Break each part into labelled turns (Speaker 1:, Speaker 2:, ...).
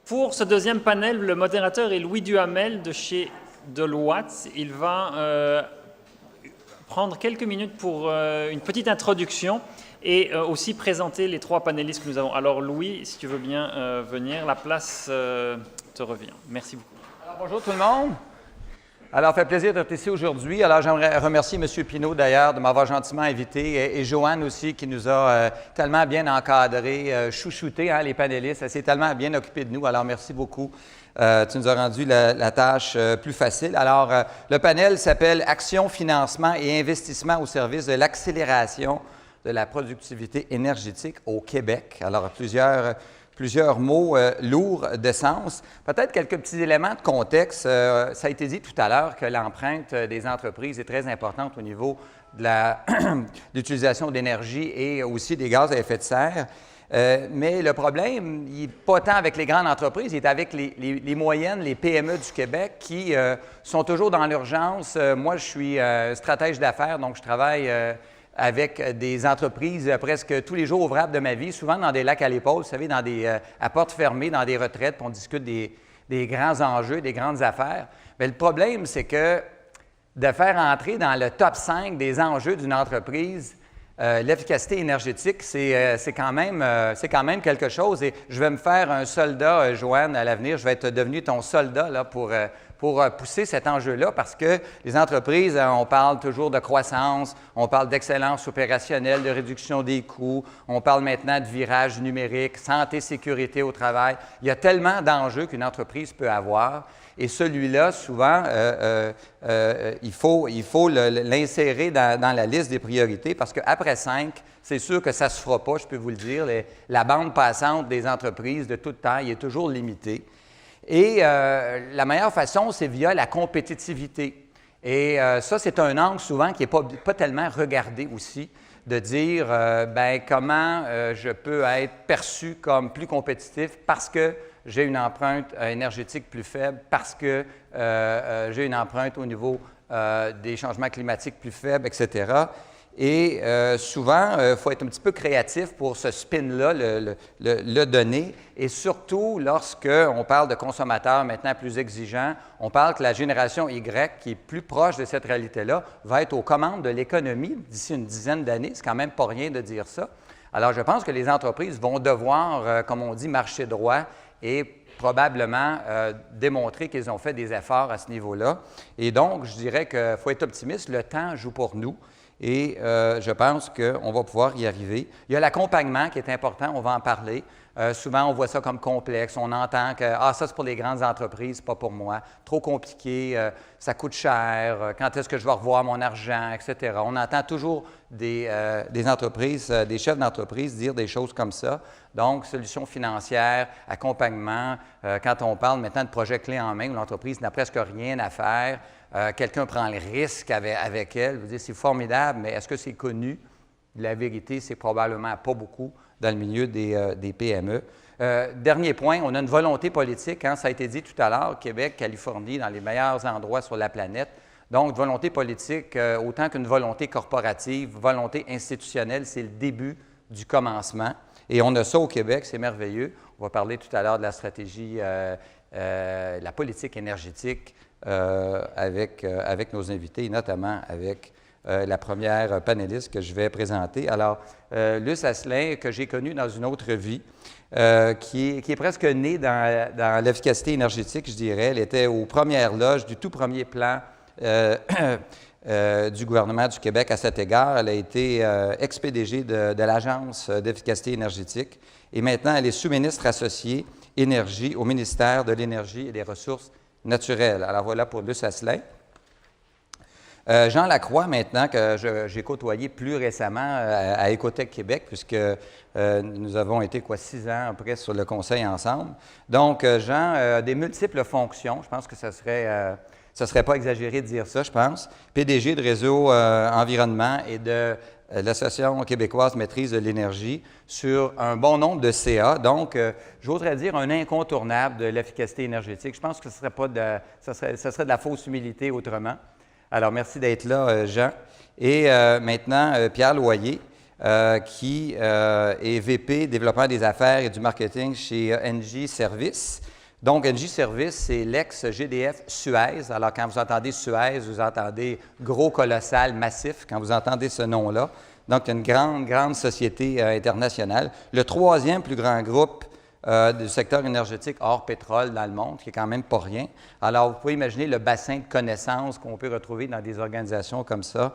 Speaker 1: Pour ce deuxième panel, le modérateur est Louis Duhamel de chez Deloitte. Il va prendre quelques minutes pour une petite introduction et aussi présenter les trois panélistes que nous avons. Alors Louis, si tu veux bien venir, la place te revient. Merci beaucoup.
Speaker 2: Alors, bonjour tout le monde. Alors, ça fait plaisir d'être ici aujourd'hui. Alors, j'aimerais remercier M. Pinault, d'ailleurs, de m'avoir gentiment invité, et Joanne aussi, qui nous a tellement bien encadrés, chouchoutés, hein, les panélistes. Elle s'est tellement bien occupée de nous. Alors, merci beaucoup. Tu nous as rendu la tâche plus facile. Alors, le panel s'appelle « Action, financement et investissement au service de l'accélération de la productivité énergétique au Québec ». Alors, plusieurs mots lourds de sens. Peut-être quelques petits éléments de contexte. Ça a été dit tout à l'heure que l'empreinte des entreprises est très importante au niveau de l'utilisation d'énergie et aussi des gaz à effet de serre. Mais le problème, il n'est pas tant avec les grandes entreprises, il est avec les moyennes, les PME du Québec qui sont toujours dans l'urgence. Moi, je suis stratège d'affaires, donc je travaille avec des entreprises presque tous les jours ouvrables de ma vie, souvent dans des lacs à l'épaule, vous savez, à porte fermée, dans des retraites, puis on discute des grands enjeux, des grandes affaires. Mais le problème, c'est que de faire entrer dans le top 5 des enjeux d'une entreprise, l'efficacité énergétique, c'est quand même quelque chose. Et je vais me faire un soldat, Joanne, à l'avenir. Je vais être devenu ton soldat là, pour pousser cet enjeu-là parce que les entreprises, on parle toujours de croissance, on parle d'excellence opérationnelle, de réduction des coûts, on parle maintenant de virage numérique, santé, sécurité au travail. Il y a tellement d'enjeux qu'une entreprise peut avoir. Et celui-là, souvent, il faut l'insérer dans la liste des priorités parce qu'après 5, c'est sûr que ça ne se fera pas, je peux vous le dire. La bande passante des entreprises de toute taille est toujours limitée. Et la meilleure façon, c'est via la compétitivité. Et ça, c'est un angle souvent qui n'est pas tellement regardé aussi, de dire comment je peux être perçu comme plus compétitif parce que j'ai une empreinte énergétique plus faible, parce que j'ai une empreinte au niveau des changements climatiques plus faible, etc. Et souvent, il faut être un petit peu créatif pour ce spin-là, le donner. Et surtout, lorsqu'on parle de consommateurs maintenant plus exigeants, on parle que la génération Y, qui est plus proche de cette réalité-là, va être aux commandes de l'économie d'ici une dizaine d'années. C'est quand même pas rien de dire ça. Alors, je pense que les entreprises vont devoir, comme on dit, marcher droit et probablement démontrer qu'ils ont fait des efforts à ce niveau-là. Et donc, je dirais qu'il faut être optimiste. Le temps joue pour nous. Et je pense qu'on va pouvoir y arriver. Il y a l'accompagnement qui est important, on va en parler. Souvent, on voit ça comme complexe. On entend que ça, c'est pour les grandes entreprises, pas pour moi. Trop compliqué, ça coûte cher, quand est-ce que je vais revoir mon argent, etc. On entend toujours des entreprises, des chefs d'entreprise dire des choses comme ça. Donc, solutions financières, accompagnement. Quand on parle maintenant de projet clé en main où l'entreprise n'a presque rien à faire, quelqu'un prend le risque avec elle. Vous dites, c'est formidable, mais est-ce que c'est connu? La vérité, c'est probablement pas beaucoup dans le milieu des PME. Dernier point, on a une volonté politique, hein, ça a été dit tout à l'heure, Québec, Californie, dans les meilleurs endroits sur la planète. Donc, volonté politique, autant qu'une volonté corporative, volonté institutionnelle, c'est le début du commencement. Et on a ça au Québec, c'est merveilleux. On va parler tout à l'heure de la stratégie, la politique énergétique avec nos invités, notamment avec la première panéliste que je vais présenter. Alors, Luce Asselin, que j'ai connue dans une autre vie, qui est presque née dans l'efficacité énergétique, je dirais. Elle était aux premières loges du tout premier plan du gouvernement du Québec à cet égard. Elle a été ex-PDG de l'Agence d'efficacité énergétique et maintenant, elle est sous-ministre associée énergie au ministère de l'Énergie et des Ressources naturelles. Alors, voilà pour Luce Asselin. Jean Lacroix, maintenant, que j'ai côtoyé plus récemment à Écotech Québec, puisque nous avons été 6 ans après sur le conseil ensemble. Donc, Jean a des multiples fonctions. Je pense que ça serait pas exagéré de dire ça, je pense. PDG de Réseau Environnement et de l'Association québécoise Maîtrise de l'énergie sur un bon nombre de CA. Donc, j'oserais dire un incontournable de l'efficacité énergétique. Je pense que ce serait de la fausse humilité autrement. Alors, merci d'être là, Jean. Et maintenant, Pierre Loyer, qui est VP Développement des affaires et du marketing chez NJ Services. Donc, Engie Services, c'est l'ex-GDF Suez. Alors, quand vous entendez Suez, vous entendez gros, colossal, massif, quand vous entendez ce nom-là. Donc, une grande, grande société internationale. Le troisième plus grand groupe du secteur énergétique hors pétrole dans le monde, qui est quand même pas rien. Alors, vous pouvez imaginer le bassin de connaissances qu'on peut retrouver dans des organisations comme ça,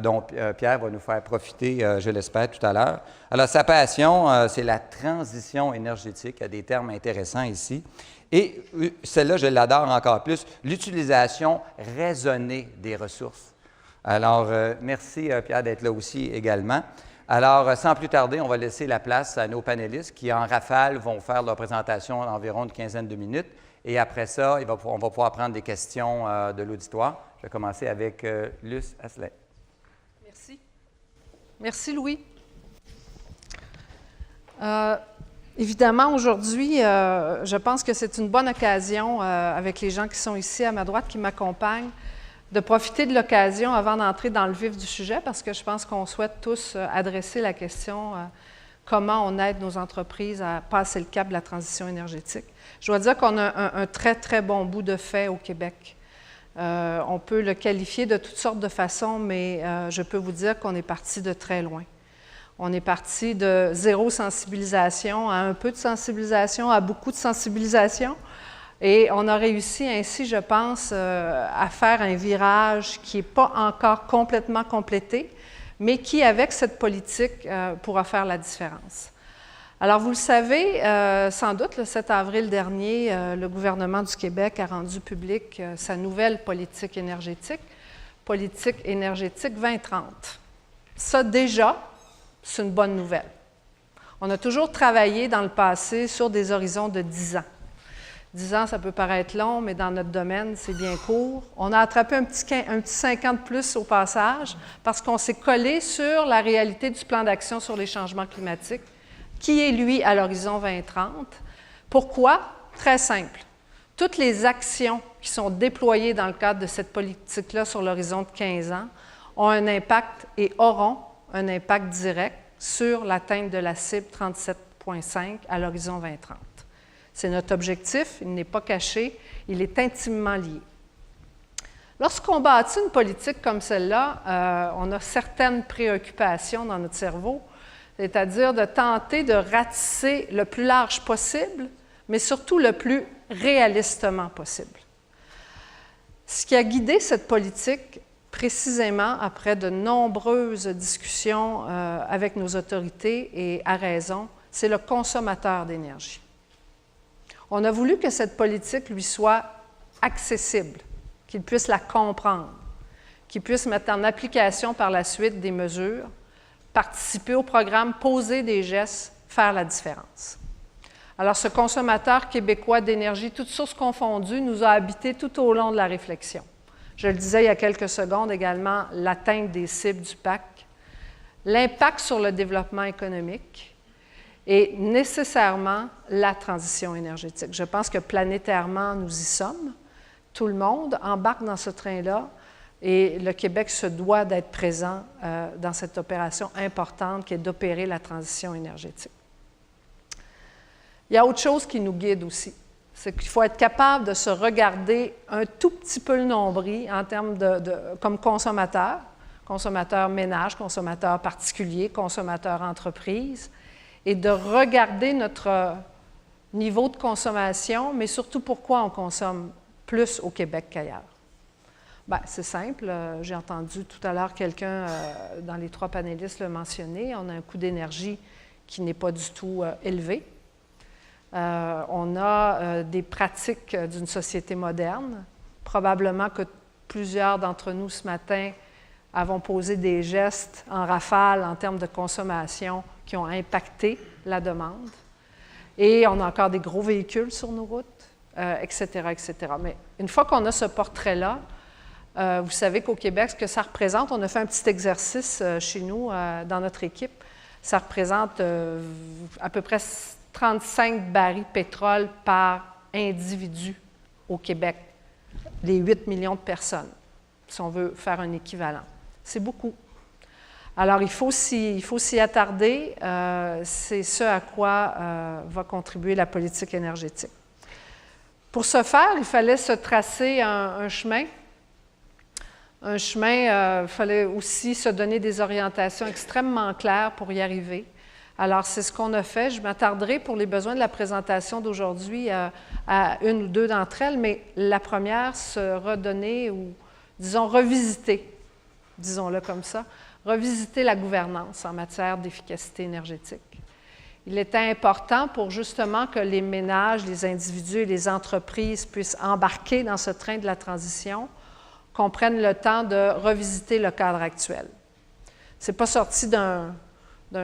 Speaker 2: dont Pierre va nous faire profiter, je l'espère, tout à l'heure. Alors, sa passion, c'est la transition énergétique. Il y a des termes intéressants ici. Et celle-là, je l'adore encore plus, l'utilisation raisonnée des ressources. Alors, merci Pierre d'être là aussi également. Alors, sans plus tarder, on va laisser la place à nos panélistes qui, en rafale, vont faire leur présentation d'environ une quinzaine de minutes. Et après ça, on va pouvoir prendre des questions de l'auditoire. Je vais commencer avec Luce Asselin.
Speaker 3: Merci. Merci, Louis. Évidemment, aujourd'hui, je pense que c'est une bonne occasion, avec les gens qui sont ici à ma droite, qui m'accompagnent, de profiter de l'occasion avant d'entrer dans le vif du sujet, parce que je pense qu'on souhaite tous adresser la question comment on aide nos entreprises à passer le cap de la transition énergétique. Je dois dire qu'on a un très, très bon bout de fait au Québec. On peut le qualifier de toutes sortes de façons, mais je peux vous dire qu'on est parti de très loin. On est parti de zéro sensibilisation à un peu de sensibilisation, à beaucoup de sensibilisation. Et on a réussi ainsi, je pense, à faire un virage qui n'est pas encore complètement complété, mais qui, avec cette politique, pourra faire la différence. Alors, vous le savez, sans doute, le 7 avril dernier, le gouvernement du Québec a rendu public sa nouvelle politique énergétique 2030. Ça, déjà, c'est une bonne nouvelle. On a toujours travaillé dans le passé sur des horizons de 10 ans. 10 ans, ça peut paraître long, mais dans notre domaine, c'est bien court. On a attrapé un petit 5 ans de plus au passage parce qu'on s'est collé sur la réalité du plan d'action sur les changements climatiques, qui est, lui, à l'horizon 2030. Pourquoi? Très simple. Toutes les actions qui sont déployées dans le cadre de cette politique-là sur l'horizon de 15 ans ont un impact et auront un impact direct sur l'atteinte de la cible 37,5 à l'horizon 2030. C'est notre objectif, il n'est pas caché, il est intimement lié. Lorsqu'on bâtit une politique comme celle-là, on a certaines préoccupations dans notre cerveau, c'est-à-dire de tenter de ratisser le plus large possible, mais surtout le plus réalistement possible. Ce qui a guidé cette politique, précisément après de nombreuses discussions avec nos autorités, et à raison, c'est le consommateur d'énergie. On a voulu que cette politique lui soit accessible, qu'il puisse la comprendre, qu'il puisse mettre en application par la suite des mesures, participer au programme, poser des gestes, faire la différence. Alors, ce consommateur québécois d'énergie, toutes sources confondues, nous a habités tout au long de la réflexion. Je le disais il y a quelques secondes également, l'atteinte des cibles du PAC, l'impact sur le développement économique, et nécessairement la transition énergétique. Je pense que planétairement, nous y sommes. Tout le monde embarque dans ce train-là et le Québec se doit d'être présent dans cette opération importante qui est d'opérer la transition énergétique. Il y a autre chose qui nous guide aussi. C'est qu'il faut être capable de se regarder un tout petit peu le nombril en termes comme consommateur ménage, consommateur particulier, consommateur entreprise, et de regarder notre niveau de consommation, mais surtout pourquoi on consomme plus au Québec qu'ailleurs. Bien, c'est simple. J'ai entendu tout à l'heure quelqu'un dans les 3 panélistes le mentionner. On a un coût d'énergie qui n'est pas du tout élevé. On a des pratiques d'une société moderne. Probablement que plusieurs d'entre nous ce matin avons posé des gestes en rafale en termes de consommation qui ont impacté la demande. Et on a encore des gros véhicules sur nos routes, etc., etc. Mais une fois qu'on a ce portrait-là, vous savez qu'au Québec, ce que ça représente, on a fait un petit exercice chez nous, dans notre équipe, ça représente à peu près 35 barils de pétrole par individu au Québec, les 8 millions de personnes, si on veut faire un équivalent. C'est beaucoup. Alors, il faut s'y attarder. C'est ce à quoi va contribuer la politique énergétique. Pour ce faire, il fallait se tracer un chemin. Un chemin, il fallait aussi se donner des orientations extrêmement claires pour y arriver. Alors, c'est ce qu'on a fait. Je m'attarderai pour les besoins de la présentation d'aujourd'hui à une ou deux d'entre elles, mais la première, se redonner ou, disons, revisiter, disons-le comme ça, revisiter la gouvernance en matière d'efficacité énergétique. Il était important pour justement que les ménages, les individus et les entreprises puissent embarquer dans ce train de la transition, qu'on prenne le temps de revisiter le cadre actuel. Ce n'est pas sorti d'un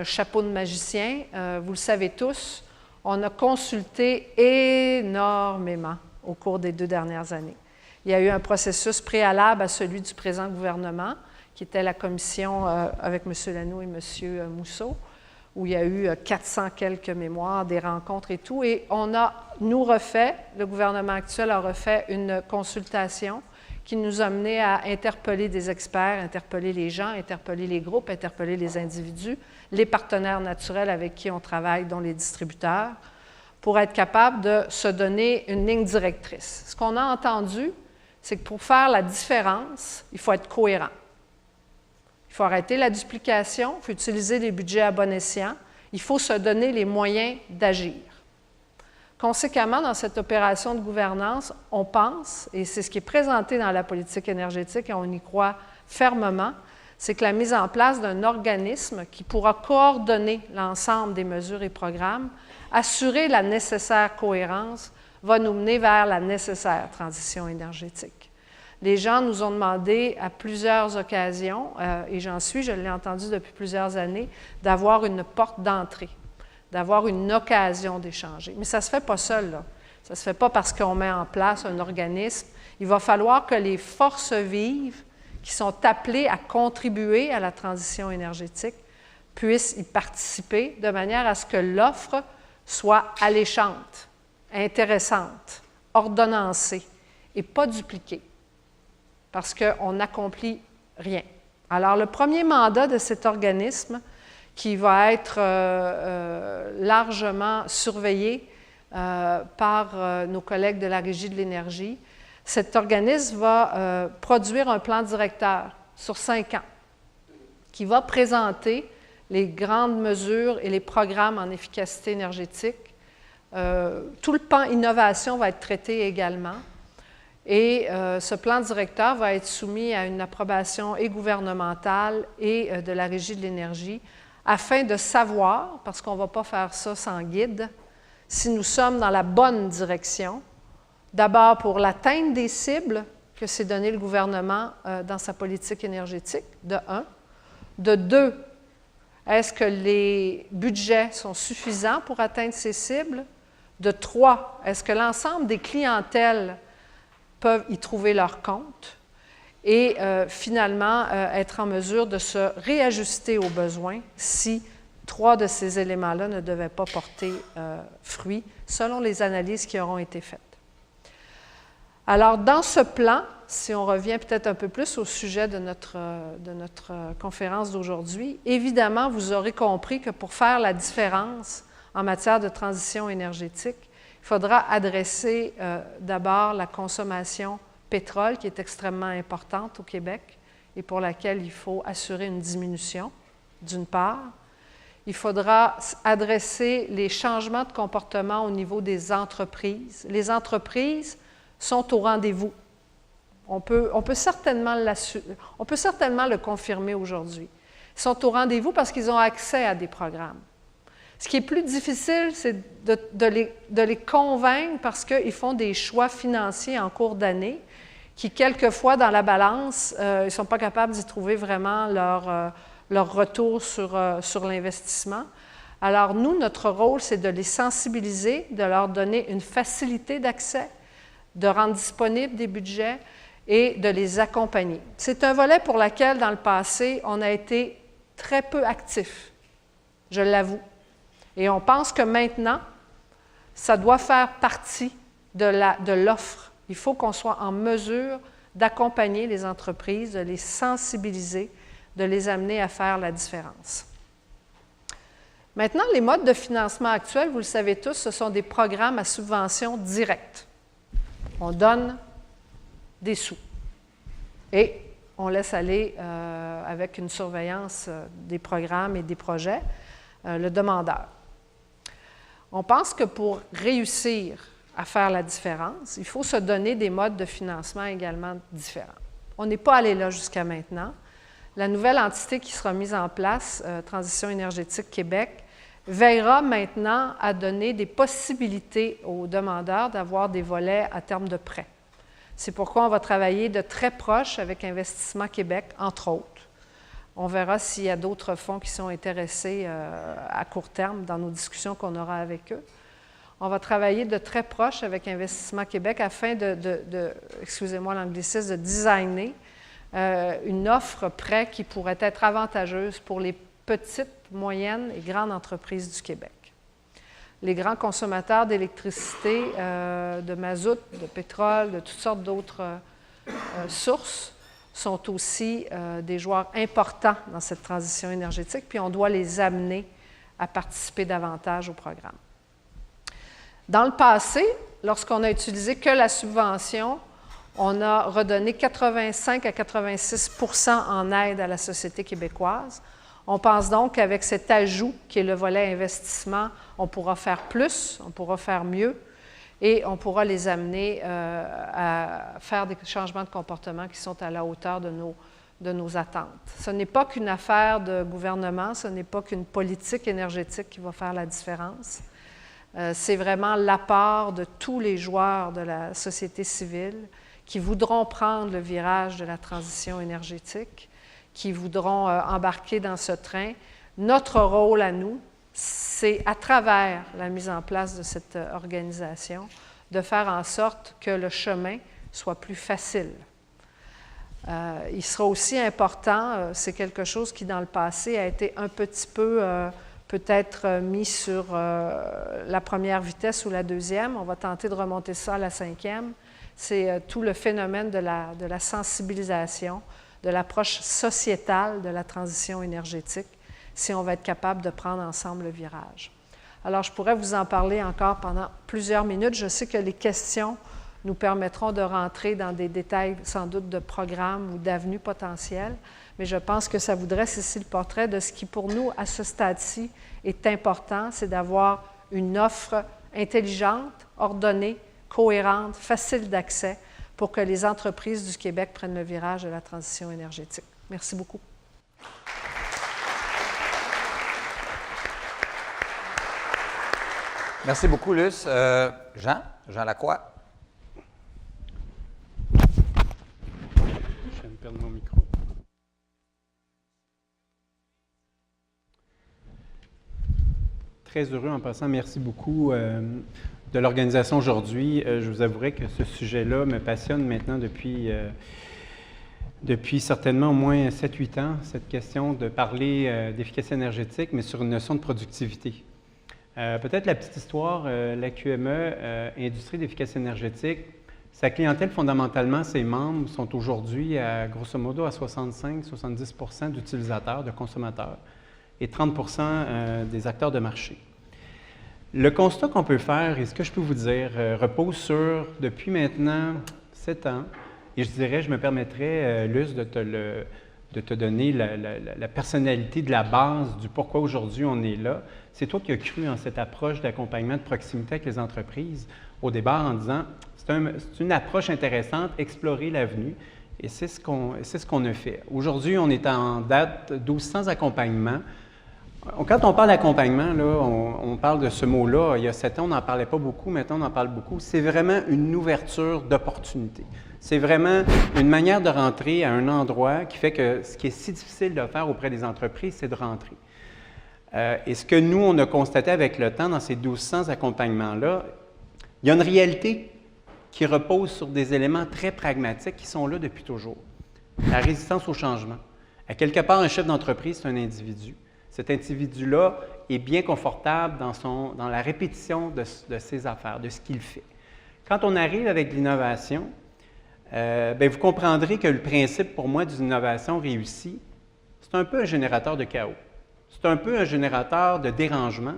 Speaker 3: chapeau de magicien. Vous le savez tous, on a consulté énormément au cours des 2 dernières années. Il y a eu un processus préalable à celui du présent gouvernement, qui était la commission avec M. Lanoux et M. Mousseau, où il y a eu 400 quelques mémoires, des rencontres et tout. Et on a, nous, refait, le gouvernement actuel a refait une consultation qui nous a mené à interpeller des experts, interpeller les gens, interpeller les groupes, interpeller les individus, les partenaires naturels avec qui on travaille, dont les distributeurs, pour être capable de se donner une ligne directrice. Ce qu'on a entendu, c'est que pour faire la différence, il faut être cohérent. Il faut arrêter la duplication, il faut utiliser les budgets à bon escient, il faut se donner les moyens d'agir. Conséquemment, dans cette opération de gouvernance, on pense, et c'est ce qui est présenté dans la politique énergétique et on y croit fermement, c'est que la mise en place d'un organisme qui pourra coordonner l'ensemble des mesures et programmes, assurer la nécessaire cohérence, va nous mener vers la nécessaire transition énergétique. Les gens nous ont demandé à plusieurs occasions, et je l'ai entendu depuis plusieurs années, d'avoir une porte d'entrée, d'avoir une occasion d'échanger. Mais ça ne se fait pas seul, là. Ça ne se fait pas parce qu'on met en place un organisme. Il va falloir que les forces vives qui sont appelées à contribuer à la transition énergétique puissent y participer de manière à ce que l'offre soit alléchante, intéressante, ordonnancée et pas dupliquée, parce qu'on n'accomplit rien. Alors, le premier mandat de cet organisme, qui va être largement surveillé par nos collègues de la Régie de l'énergie. Cet organisme va produire un plan directeur sur 5 ans qui va présenter les grandes mesures et les programmes en efficacité énergétique. Tout le pan innovation va être traité également. Et ce plan directeur va être soumis à une approbation et gouvernementale et de la Régie de l'énergie, afin de savoir, parce qu'on ne va pas faire ça sans guide, si nous sommes dans la bonne direction, d'abord pour l'atteinte des cibles que s'est donné le gouvernement dans sa politique énergétique, de 1. De 2, est-ce que les budgets sont suffisants pour atteindre ces cibles? De 3, est-ce que l'ensemble des clientèles peuvent y trouver leur compte? Et finalement, être en mesure de se réajuster aux besoins si 3 de ces éléments-là ne devaient pas porter fruit, selon les analyses qui auront été faites. Alors, dans ce plan, si on revient peut-être un peu plus au sujet de notre conférence d'aujourd'hui, évidemment, vous aurez compris que pour faire la différence en matière de transition énergétique, il faudra adresser d'abord la consommation pétrole, qui est extrêmement importante au Québec et pour laquelle il faut assurer une diminution, d'une part. Il faudra adresser les changements de comportement au niveau des entreprises. Les entreprises sont au rendez-vous. On peut certainement le confirmer aujourd'hui. Ils sont au rendez-vous parce qu'ils ont accès à des programmes. Ce qui est plus difficile, c'est de les convaincre parce qu'ils font des choix financiers en cours d'année qui, quelquefois, dans la balance, ils ne sont pas capables d'y trouver vraiment leur retour sur l'investissement. Alors, nous, notre rôle, c'est de les sensibiliser, de leur donner une facilité d'accès, de rendre disponibles des budgets et de les accompagner. C'est un volet pour lequel, dans le passé, on a été très peu actifs, je l'avoue. Et on pense que maintenant, ça doit faire partie de l'offre. Il faut qu'on soit en mesure d'accompagner les entreprises, de les sensibiliser, de les amener à faire la différence. Maintenant, les modes de financement actuels, vous le savez tous, ce sont des programmes à subvention directe. On donne des sous. Et on laisse aller, avec une surveillance des programmes et des projets, le demandeur. On pense que pour réussir à faire la différence, il faut se donner des modes de financement également différents. On n'est pas allé là jusqu'à maintenant. La nouvelle entité qui sera mise en place, Transition énergétique Québec, veillera maintenant à donner des possibilités aux demandeurs d'avoir des volets à terme de prêt. C'est pourquoi on va travailler de très proche avec Investissement Québec, entre autres. On verra s'il y a d'autres fonds qui sont intéressés à court terme dans nos discussions qu'on aura avec eux. On va travailler de très proche avec Investissement Québec afin excusez-moi l'anglicisme, de designer une offre prêt qui pourrait être avantageuse pour les petites, moyennes et grandes entreprises du Québec. Les grands consommateurs d'électricité, de mazout, de pétrole, de toutes sortes d'autres sources sont aussi des joueurs importants dans cette transition énergétique, puis on doit les amener à participer davantage au programme. Dans le passé, lorsqu'on a utilisé que la subvention, on a redonné 85 à 86 % en aide à la société québécoise. On pense donc qu'avec cet ajout qui est le volet investissement, on pourra faire plus, on pourra faire mieux et on pourra les amener à faire des changements de comportement qui sont à la hauteur de nos attentes. Ce n'est pas qu'une affaire de gouvernement, ce n'est pas qu'une politique énergétique qui va faire la différence. C'est vraiment l'apport de tous les joueurs de la société civile qui voudront prendre le virage de la transition énergétique, qui voudront embarquer dans ce train. Notre rôle à nous, c'est à travers la mise en place de cette organisation, de faire en sorte que le chemin soit plus facile. Il sera aussi important, c'est quelque chose qui dans le passé a été un petit peu peut-être mis sur la première vitesse ou la deuxième. On va tenter de remonter ça à la cinquième. C'est tout le phénomène de la sensibilisation, de l'approche sociétale de la transition énergétique, si on va être capable de prendre ensemble le virage. Alors, je pourrais vous en parler encore pendant plusieurs minutes. Je sais que les questions nous permettront de rentrer dans des détails sans doute de programmes ou d'avenues potentielles, mais je pense que ça vous dresse ici le portrait de ce qui, pour nous, à ce stade-ci, est important, c'est d'avoir une offre intelligente, ordonnée, cohérente, facile d'accès pour que les entreprises du Québec prennent le virage de la transition énergétique. Merci beaucoup.
Speaker 2: Merci beaucoup, Luce. Jean Lacroix.
Speaker 4: Je viens de perdre mon micro. Très heureux en passant. Merci beaucoup de l'organisation aujourd'hui. Je vous avouerai que ce sujet-là me passionne maintenant depuis certainement au moins 7-8 ans, cette question de parler d'efficacité énergétique, mais sur une notion de productivité. Peut-être la petite histoire, la QME, Industrie d'efficacité énergétique, sa clientèle, fondamentalement, ses membres sont aujourd'hui, grosso modo, à 65-70 % d'utilisateurs, de consommateurs, et 30 % des acteurs de marché. Le constat qu'on peut faire, et ce que je peux vous dire, repose sur, depuis maintenant 7 ans, et je dirais, je me permettrais, Luce, de te donner la personnalité de la base du pourquoi aujourd'hui on est là. C'est toi qui as cru en cette approche d'accompagnement de proximité avec les entreprises au départ en disant c'est une approche intéressante, explorer l'avenue, et c'est ce qu'on a fait. Aujourd'hui, on est en date 1200 accompagnements. Quand on parle d'accompagnement, là, on parle de ce mot-là. Il y a 7 ans, on n'en parlait pas beaucoup, maintenant on en parle beaucoup. C'est vraiment une ouverture d'opportunités. C'est vraiment une manière de rentrer à un endroit qui fait que ce qui est si difficile de faire auprès des entreprises, c'est de rentrer. Et ce que nous, on a constaté avec le temps dans ces 1200 accompagnements-là, il y a une réalité qui repose sur des éléments très pragmatiques qui sont là depuis toujours. La résistance au changement. À quelque part, un chef d'entreprise, c'est un individu. Cet individu-là est bien confortable dans la répétition de ses affaires, de ce qu'il fait. Quand on arrive avec l'innovation, vous comprendrez que le principe pour moi d'une innovation réussie, c'est un peu un générateur de chaos. C'est un peu un générateur de dérangement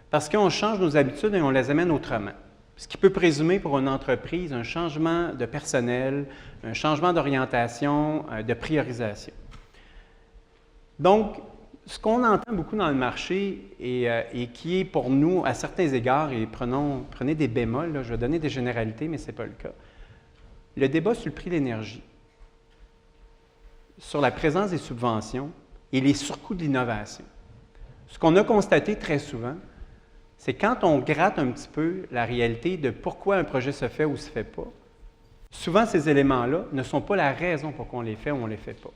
Speaker 4: parce qu'on change nos habitudes et on les amène autrement. Ce qui peut présumer pour une entreprise un changement de personnel, un changement d'orientation, de priorisation. Donc, ce qu'on entend beaucoup dans le marché et qui est pour nous, à certains égards, et prenez des bémols, là, je vais donner des généralités, mais ce n'est pas le cas. Le débat sur le prix de l'énergie, sur la présence des subventions et les surcoûts de l'innovation. Ce qu'on a constaté très souvent, c'est quand on gratte un petit peu la réalité de pourquoi un projet se fait ou ne se fait pas, souvent ces éléments-là ne sont pas la raison pour qu'on les fait ou on ne les fait pas.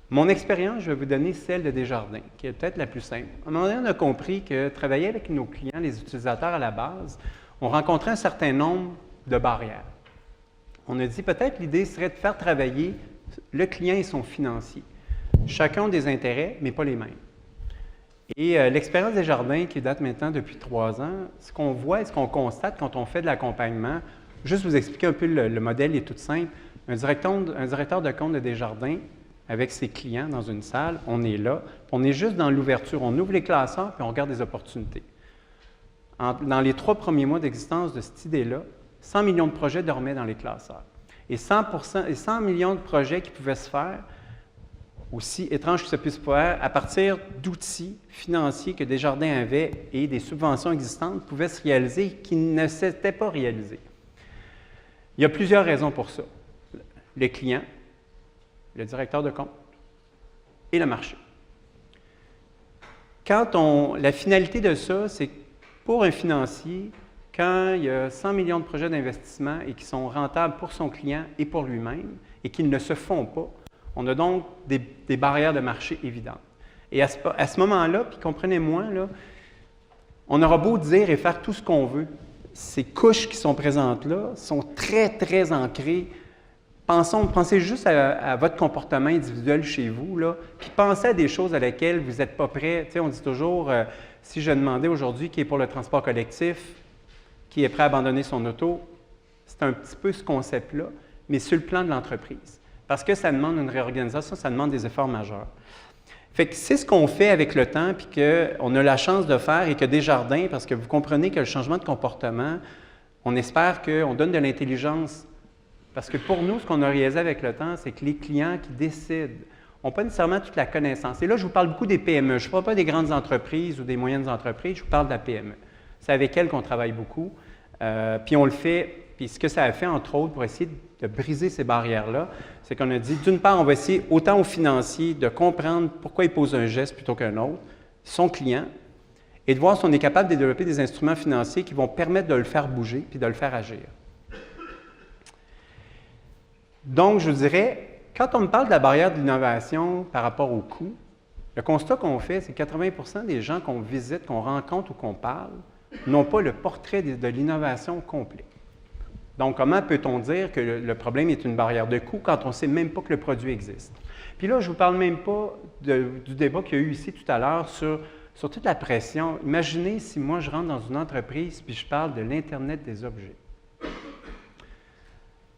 Speaker 4: Mon expérience, je vais vous donner celle de Desjardins, qui est peut-être la plus simple. À un moment donné, on a compris que travailler avec nos clients, les utilisateurs à la base, on rencontrait un certain nombre de barrières. On a dit peut-être l'idée serait de faire travailler le client et son financier. Chacun a des intérêts, mais pas les mêmes. Et l'expérience Desjardins, qui date maintenant depuis 3 ans, ce qu'on voit et ce qu'on constate quand on fait de l'accompagnement, juste vous expliquer un peu le modèle est tout simple. Un directeur de compte de Desjardins, avec ses clients dans une salle, on est là, on est juste dans l'ouverture, on ouvre les classeurs puis on regarde des opportunités. Dans les 3 premiers mois d'existence de cette idée-là, 100 millions de projets dormaient dans les classeurs. Et 100 millions de projets qui pouvaient se faire, aussi étrange que ça puisse faire, à partir d'outils financiers que Desjardins avait et des subventions existantes pouvaient se réaliser qui ne s'étaient pas réalisés. Il y a plusieurs raisons pour ça. Les clients, le directeur de compte et le marché. La finalité de ça, c'est que pour un financier, quand il y a 100 millions de projets d'investissement et qui sont rentables pour son client et pour lui-même et qu'ils ne se font pas, on a donc des barrières de marché évidentes. Et à ce moment-là, puis comprenez-moi, là, on aura beau dire et faire tout ce qu'on veut, ces couches qui sont présentes là sont très, très ancrées. Pensez juste à votre comportement individuel chez vous, là, puis pensez à des choses à lesquelles vous n'êtes pas prêt. Tu sais, on dit toujours, si je demandais aujourd'hui qui est pour le transport collectif, qui est prêt à abandonner son auto, c'est un petit peu ce concept-là, mais sur le plan de l'entreprise. Parce que ça demande une réorganisation, ça demande des efforts majeurs. Fait que c'est ce qu'on fait avec le temps, puis qu'on a la chance de faire, et que Desjardins, parce que vous comprenez que le changement de comportement, on espère qu'on donne de l'intelligence. Parce que pour nous, ce qu'on a réalisé avec le temps, c'est que les clients qui décident n'ont pas nécessairement toute la connaissance. Et là, je vous parle beaucoup des PME. Je ne parle pas des grandes entreprises ou des moyennes entreprises, je vous parle de la PME. C'est avec elles qu'on travaille beaucoup. Puis on le fait, puis ce que ça a fait, entre autres, pour essayer de briser ces barrières-là, c'est qu'on a dit, d'une part, on va essayer, autant aux financiers, de comprendre pourquoi ils posent un geste plutôt qu'un autre, son client, et de voir si on est capable de développer des instruments financiers qui vont permettre de le faire bouger puis de le faire agir. Donc, je vous dirais, quand on me parle de la barrière de l'innovation par rapport au coût, le constat qu'on fait, c'est que 80% des gens qu'on visite, qu'on rencontre ou qu'on parle, n'ont pas le portrait de l'innovation complet. Donc, comment peut-on dire que le problème est une barrière de coût quand on ne sait même pas que le produit existe? Puis là, je ne vous parle même pas du débat qu'il y a eu ici tout à l'heure sur toute la pression. Imaginez si moi, je rentre dans une entreprise puis je parle de l'Internet des objets.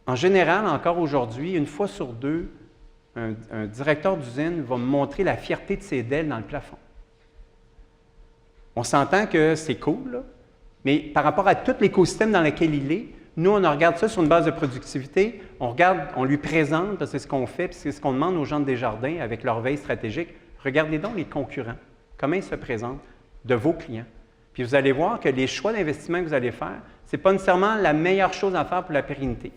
Speaker 4: En général, encore aujourd'hui, 1 fois sur 2, un directeur d'usine va me montrer la fierté de ses DEL dans le plafond. On s'entend que c'est cool, là, mais par rapport à tout l'écosystème dans lequel il est, nous, on regarde ça sur une base de productivité, on lui présente, parce que c'est ce qu'on fait, puis c'est ce qu'on demande aux gens de Desjardins avec leur veille stratégique. Regardez donc les concurrents, comment ils se présentent de vos clients. Puis vous allez voir que les choix d'investissement que vous allez faire, ce n'est pas nécessairement la meilleure chose à faire pour la pérennité.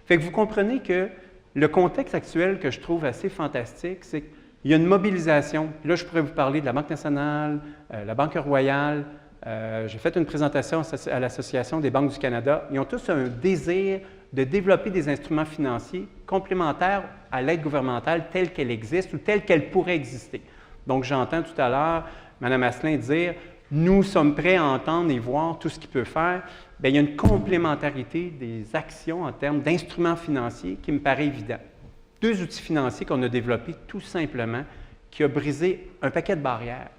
Speaker 4: Fait que vous comprenez que le contexte actuel que je trouve assez fantastique, c'est qu'il y a une mobilisation. Puis là, je pourrais vous parler de la Banque nationale, la Banque royale. J'ai fait une présentation à l'Association des banques du Canada. Ils ont tous un désir de développer des instruments financiers complémentaires à l'aide gouvernementale telle qu'elle existe ou telle qu'elle pourrait exister. Donc, j'entends tout à l'heure Mme Asselin dire « Nous sommes prêts à entendre et voir tout ce qu'il peut faire ». Bien, il y a une complémentarité des actions en termes d'instruments financiers qui me paraît évident. 2 outils financiers qu'on a développés tout simplement, qui a brisé un paquet de barrières.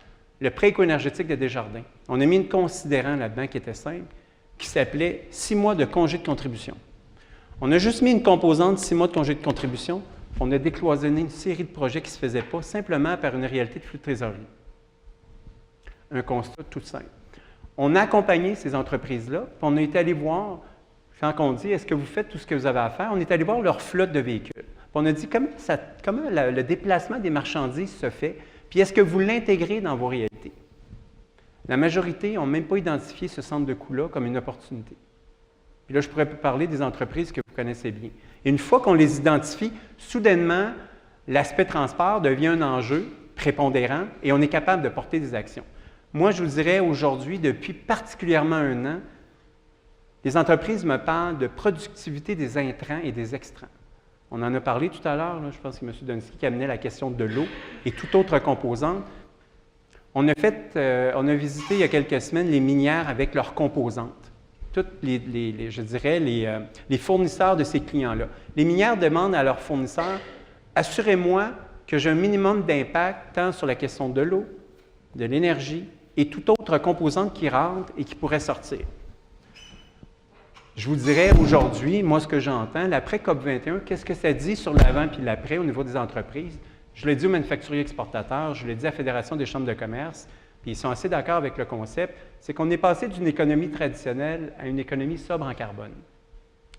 Speaker 4: Le prêt éco-énergétique de Desjardins. On a mis une considérant là-dedans qui était simple, qui s'appelait 6 mois de congé de contribution. On a juste mis une composante 6 mois de congé de contribution. On a décloisonné une série de projets qui ne se faisaient pas simplement par une réalité de flux de trésorerie. Un constat tout simple. On a accompagné ces entreprises-là, puis on est allé voir, quand on dit « Est-ce que vous faites tout ce que vous avez à faire? » On est allé voir leur flotte de véhicules. Puis on a dit comment le déplacement des marchandises se fait, puis est-ce que vous l'intégrez dans vos réalités? La majorité n'ont même pas identifié ce centre de coût-là comme une opportunité. Puis là, je pourrais parler des entreprises que vous connaissez bien. Et une fois qu'on les identifie, soudainement, l'aspect transport devient un enjeu prépondérant et on est capable de porter des actions. Moi, je vous dirais aujourd'hui, depuis particulièrement 1 an, les entreprises me parlent de productivité des intrants et des extrants. On en a parlé tout à l'heure, je pense que c'est M. Donsky qui amenait la question de l'eau et toute autre composante. On a visité il y a quelques semaines les minières avec leurs composantes. Tous les fournisseurs de ces clients-là. Les minières demandent à leurs fournisseurs, assurez-moi que j'ai un minimum d'impact tant sur la question de l'eau, de l'énergie et toute autre composante qui rentre et qui pourrait sortir. Je vous dirais aujourd'hui, moi, ce que j'entends, l'après COP21, qu'est-ce que ça dit sur l'avant puis l'après au niveau des entreprises? Je l'ai dit aux manufacturiers exportateurs, je l'ai dit à la Fédération des chambres de commerce, puis ils sont assez d'accord avec le concept, c'est qu'on est passé d'une économie traditionnelle à une économie sobre en carbone.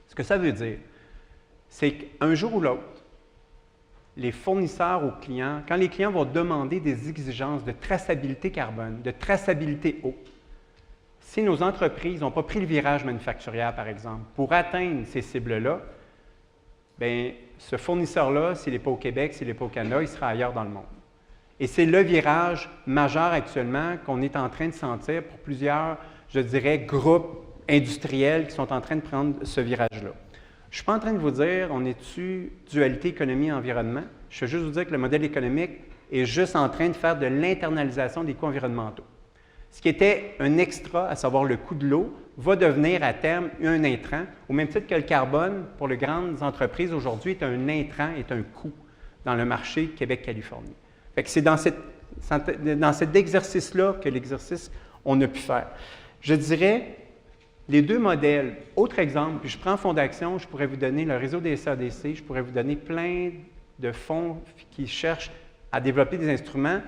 Speaker 4: Ce que ça veut dire, c'est qu'un jour ou l'autre, les fournisseurs aux clients, quand les clients vont demander des exigences de traçabilité carbone, de traçabilité eau, si nos entreprises n'ont pas pris le virage manufacturier, par exemple, pour atteindre ces cibles-là, bien, ce fournisseur-là, s'il n'est pas au Québec, s'il n'est pas au Canada, il sera ailleurs dans le monde. Et c'est le virage majeur actuellement qu'on est en train de sentir pour plusieurs, je dirais, groupes industriels qui sont en train de prendre ce virage-là. Je ne suis pas en train de vous dire, on est-tu dualité économie-environnement? Je veux juste vous dire que le modèle économique est juste en train de faire de l'internalisation des coûts environnementaux. Ce qui était un extra, à savoir le coût de l'eau, va devenir à terme un intrant, au même titre que le carbone, pour les grandes entreprises aujourd'hui, est un intrant, est un coût dans le marché Québec-Californie. Fait que c'est dans cet exercice-là que l'exercice on a pu faire. Je dirais, les 2 modèles, autre exemple, puis je prends Fonds d'action, je pourrais vous donner le réseau des SADC, je pourrais vous donner plein de fonds qui cherchent à développer des instruments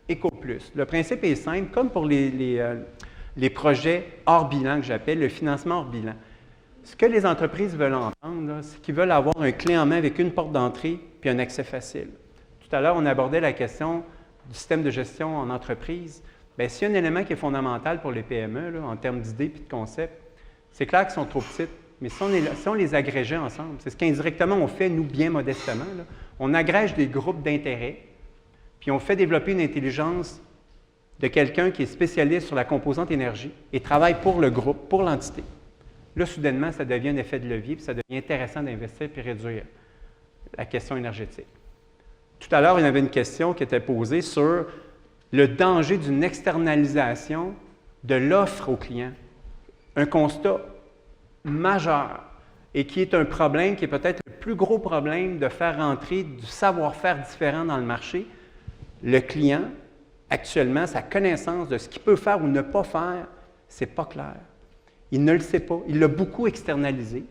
Speaker 4: Éco-Plus. Le principe est simple, comme pour les projets hors bilan que j'appelle, le financement hors bilan. Ce que les entreprises veulent entendre, c'est qu'ils veulent avoir un clé en main avec une porte d'entrée puis un accès facile. Tout à l'heure, on abordait la question du système de gestion en entreprise. Bien, s'il y a un élément qui est fondamental pour les PME, là, en termes d'idées et de concepts, c'est clair qu'ils sont trop petites, mais si on les agrégeait ensemble, c'est ce qu'indirectement on fait, nous, bien modestement, là, on agrège des groupes d'intérêt, puis on fait développer une intelligence de quelqu'un qui est spécialiste sur la composante énergie et travaille pour le groupe, pour l'entité. Là, soudainement, ça devient un effet de levier, puis ça devient intéressant d'investir puis réduire la question énergétique. Tout à l'heure, il y avait une question qui était posée sur le danger d'une externalisation de l'offre aux clients. Un constat majeur et qui est un problème qui est peut-être le plus gros problème de faire rentrer du savoir-faire différent dans le marché. Le client, actuellement, sa connaissance de ce qu'il peut faire ou ne pas faire, ce n'est pas clair. Il ne le sait pas. Il l'a beaucoup externalisé.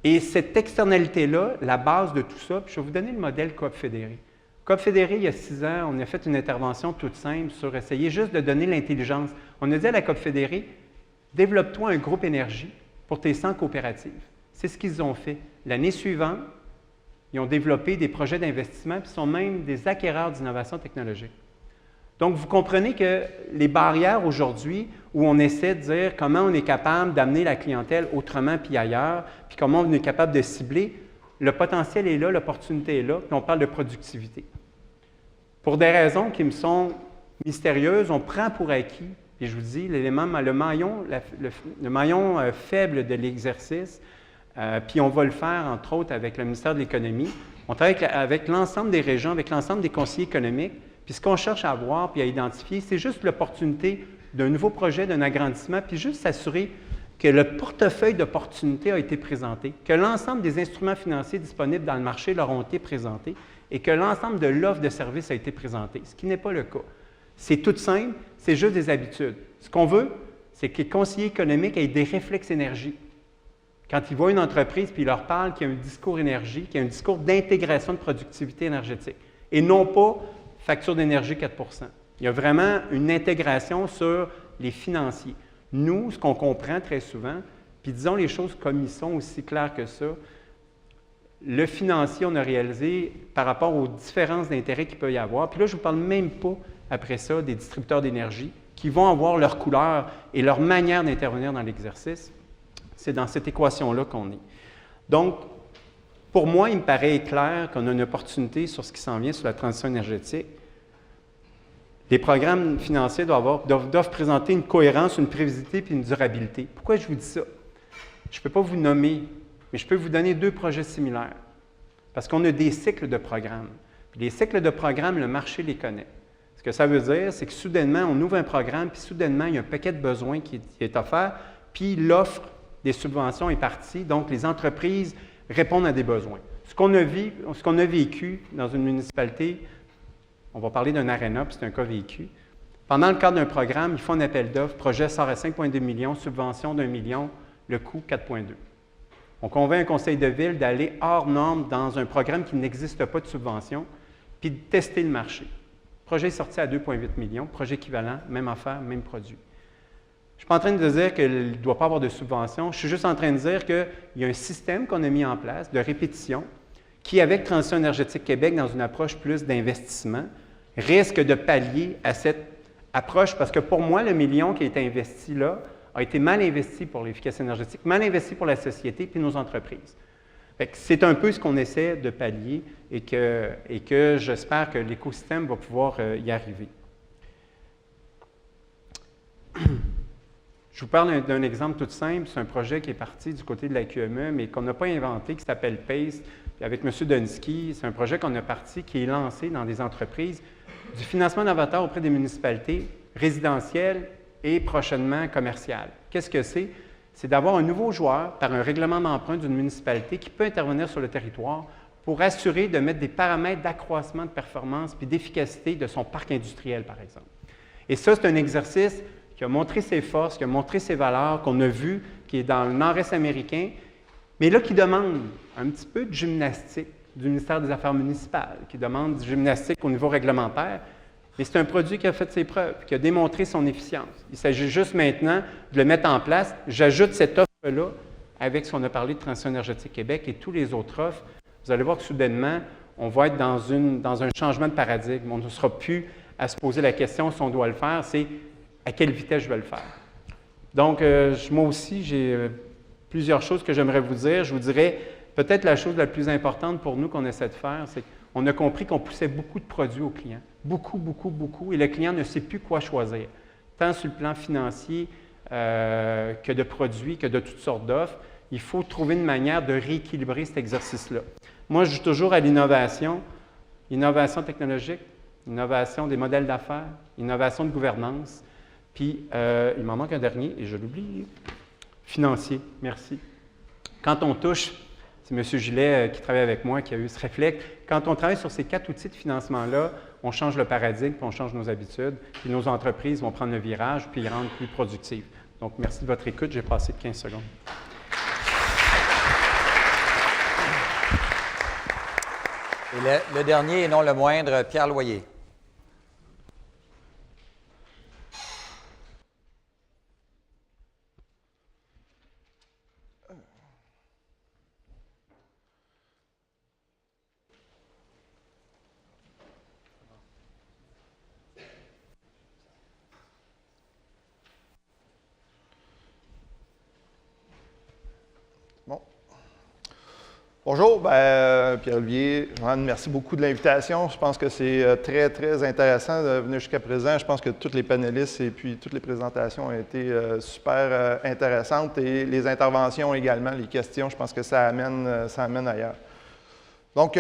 Speaker 4: Et cette externalité-là, la base de tout ça, puis je vais vous donner le modèle Coop Fédéré. Coop Fédéré, il y a 6 ans, on a fait une intervention toute simple sur essayer juste de donner l'intelligence. On a dit à la Coop Fédéré, développe-toi un groupe énergie pour tes 100 coopératives. C'est ce qu'ils ont fait. L'année suivante, ils ont développé des projets d'investissement, puis sont même des acquéreurs d'innovation technologique. Donc, vous comprenez que les barrières aujourd'hui, où on essaie de dire comment on est capable d'amener la clientèle autrement puis ailleurs, puis comment on est capable de cibler, le potentiel est là, l'opportunité est là, puis on parle de productivité. Pour des raisons qui me sont mystérieuses, on prend pour acquis, et je vous dis, l'élément, le maillon faible de l'exercice, puis on va le faire, entre autres, avec le ministère de l'Économie. On travaille avec l'ensemble des régions, avec l'ensemble des conseillers économiques, puis ce qu'on cherche à voir puis à identifier, c'est juste l'opportunité d'un nouveau projet, d'un agrandissement, puis juste s'assurer que le portefeuille d'opportunités a été présenté, que l'ensemble des instruments financiers disponibles dans le marché leur ont été présentés et que l'ensemble de l'offre de services a été présentée, ce qui n'est pas le cas. C'est tout simple, c'est juste des habitudes. Ce qu'on veut, c'est que les conseillers économiques aient des réflexes énergie. Quand ils voient une entreprise puis ils leur parlent qu'il y a un discours énergie, qu'il y a un discours d'intégration de productivité énergétique, et non pas facture d'énergie 4 %. Il y a vraiment une intégration sur les financiers. Nous, ce qu'on comprend très souvent, puis disons les choses comme ils sont, aussi claires que ça, le financier, on a réalisé par rapport aux différences d'intérêt qu'il peut y avoir. Puis là, je ne vous parle même pas, après ça, des distributeurs d'énergie qui vont avoir leur couleur et leur manière d'intervenir dans l'exercice. C'est dans cette équation-là qu'on est. Donc, pour moi, il me paraît clair qu'on a une opportunité sur ce qui s'en vient sur la transition énergétique. Les programmes financiers doivent présenter une cohérence, une prévisibilité puis une durabilité. Pourquoi je vous dis ça? Je ne peux pas vous nommer, mais je peux vous donner 2 projets similaires. Parce qu'on a des cycles de programmes. Puis les cycles de programmes, le marché les connaît. Ce que ça veut dire, c'est que soudainement, on ouvre un programme, puis soudainement, il y a un paquet de besoins qui est offert, puis l'offre des subventions est partie. Donc, les entreprises répondent à des besoins. Ce qu'on a vécu dans une municipalité, on va parler d'un aréna, puis c'est un cas vécu. Pendant le cadre d'un programme, ils font un appel d'offres, projet sort à 5,2 millions, subvention d'1 million, le coût 4,2. On convainc un conseil de ville d'aller hors norme dans un programme qui n'existe pas de subvention, puis de tester le marché. Le projet est sorti à 2,8 millions, projet équivalent, même affaire, même produit. Je ne suis pas en train de dire qu'il ne doit pas avoir de subvention, je suis juste en train de dire qu'il y a un système qu'on a mis en place de répétition qui, avec Transition énergétique Québec, dans une approche plus d'investissement, risque de pallier à cette approche, parce que pour moi, le million qui a été investi là a été mal investi pour l'efficacité énergétique, mal investi pour la société et nos entreprises. C'est un peu ce qu'on essaie de pallier et que j'espère que l'écosystème va pouvoir y arriver. Je vous parle d'un exemple tout simple. C'est un projet qui est parti du côté de la QME, mais qu'on n'a pas inventé, qui s'appelle PACE. Avec M. Donsky, c'est un projet qu'on a parti, qui est lancé dans des entreprises, du financement novateur auprès des municipalités résidentielles et prochainement commerciales. Qu'est-ce que c'est? C'est d'avoir un nouveau joueur par un règlement d'emprunt d'une municipalité qui peut intervenir sur le territoire pour assurer de mettre des paramètres d'accroissement de performance puis d'efficacité de son parc industriel, par exemple. Et ça, c'est un exercice qui a montré ses forces, qui a montré ses valeurs, qu'on a vu, qui est dans le nord-est américain, mais là, qui demande un petit peu de gymnastique du ministère des Affaires municipales, qui demande du gymnastique au niveau réglementaire, mais c'est un produit qui a fait ses preuves, qui a démontré son efficience. Il s'agit juste maintenant de le mettre en place. J'ajoute cette offre-là avec ce qu'on a parlé de Transition énergétique Québec et tous les autres offres. Vous allez voir que soudainement, on va être dans un changement de paradigme. On ne sera plus à se poser la question si on doit le faire, c'est à quelle vitesse je vais le faire. Donc, moi aussi, j'ai plusieurs choses que j'aimerais vous dire. Je vous dirais, peut-être la chose la plus importante pour nous qu'on essaie de faire, c'est qu'on a compris qu'on poussait beaucoup de produits aux clients. Beaucoup, beaucoup, beaucoup. Et le client ne sait plus quoi choisir, tant sur le plan financier que de produits, que de toutes sortes d'offres. Il faut trouver une manière de rééquilibrer cet exercice-là. Moi, je joue toujours à l'innovation, innovation technologique, innovation des modèles d'affaires, innovation de gouvernance. Puis, il m'en manque un dernier, et je l'oublie, financier. Merci. Quand on touche, c'est M. Gillet qui travaille avec moi, qui a eu ce réflexe, quand on travaille sur ces 4 outils de financement-là, on change le paradigme, puis on change nos habitudes, puis nos entreprises vont prendre le virage, puis y rendre plus productives. Donc, merci de votre écoute. J'ai passé de 15 secondes.
Speaker 2: Et le dernier, et non le moindre, Pierre Loyer.
Speaker 5: Bonjour, Pierre-Olivier, Joanne, merci beaucoup de l'invitation. Je pense que c'est très, très intéressant de venir jusqu'à présent. Je pense que tous les panélistes et puis toutes les présentations ont été super intéressantes et les interventions également, les questions, je pense que ça amène ailleurs. Donc,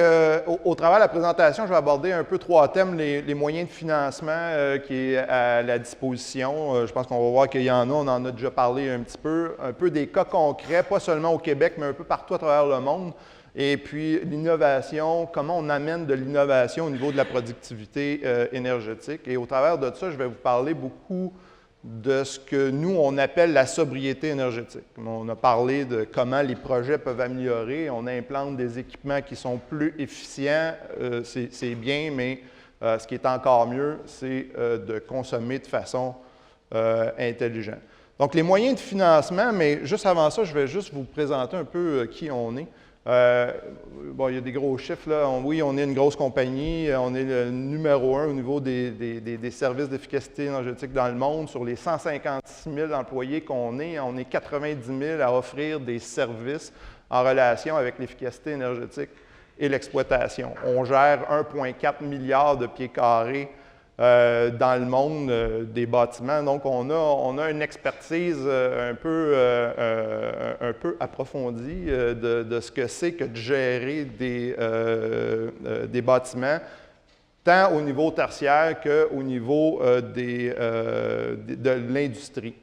Speaker 5: au travers de la présentation, je vais aborder un peu 3 thèmes, les moyens de financement qui est à la disposition. Je pense qu'on va voir qu'il y en a, on en a déjà parlé un petit peu des cas concrets, pas seulement au Québec, mais un peu partout à travers le monde. Et puis, l'innovation, comment on amène de l'innovation au niveau de la productivité énergétique. Et au travers de ça, je vais vous parler beaucoup de ce que nous, on appelle la sobriété énergétique. On a parlé de comment les projets peuvent améliorer. On implante des équipements qui sont plus efficients. C'est bien, mais ce qui est encore mieux, c'est de consommer de façon intelligents. Donc, les moyens de financement, mais juste avant ça, je vais juste vous présenter un peu qui on est. Bon, il y a des gros chiffres, là. Oui, on est une grosse compagnie. On est le numéro 1 au niveau des services d'efficacité énergétique dans le monde. Sur les 156 000 employés qu'on est, on est 90 000 à offrir des services en relation avec l'efficacité énergétique et l'exploitation. On gère 1,4 milliard de pieds carrés dans le monde des bâtiments. Donc, on a une expertise un peu approfondie de ce que c'est que de gérer des bâtiments, tant au niveau tertiaire qu'au niveau de l'industrie.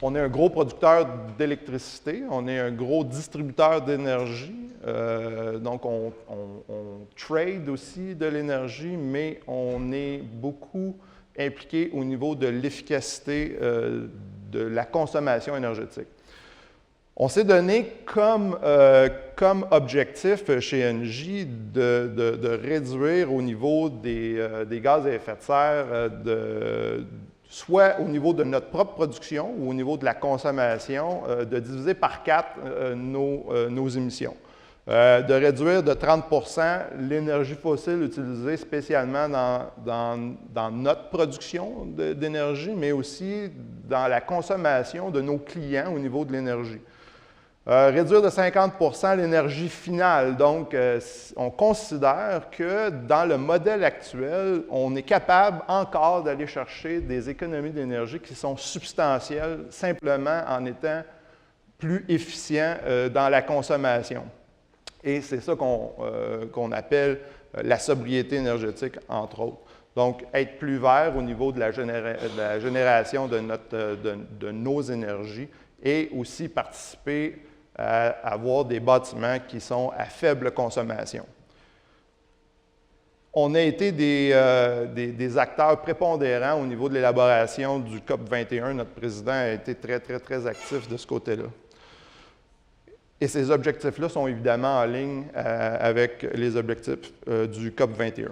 Speaker 5: On est un gros producteur d'électricité, on est un gros distributeur d'énergie, donc on trade aussi de l'énergie, mais on est beaucoup impliqué au niveau de l'efficacité de la consommation énergétique. On s'est donné comme objectif chez Engie de réduire au niveau des gaz à effet de serre soit au niveau de notre propre production ou au niveau de la consommation, de diviser par 4 nos émissions. De réduire de 30 l'énergie fossile utilisée spécialement dans notre production d'énergie, mais aussi dans la consommation de nos clients au niveau de l'énergie. Réduire de 50 l'énergie finale. Donc, on considère que dans le modèle actuel, on est capable encore d'aller chercher des économies d'énergie qui sont substantielles simplement en étant plus efficient dans la consommation. Et c'est ça qu'on appelle la sobriété énergétique, entre autres. Donc, être plus vert au niveau de la génération de nos énergies et aussi participer à avoir des bâtiments qui sont à faible consommation. On a été des acteurs prépondérants au niveau de l'élaboration du COP 21. Notre président a été très, très, très actif de ce côté-là. Et ces objectifs-là sont évidemment en ligne avec les objectifs du COP 21.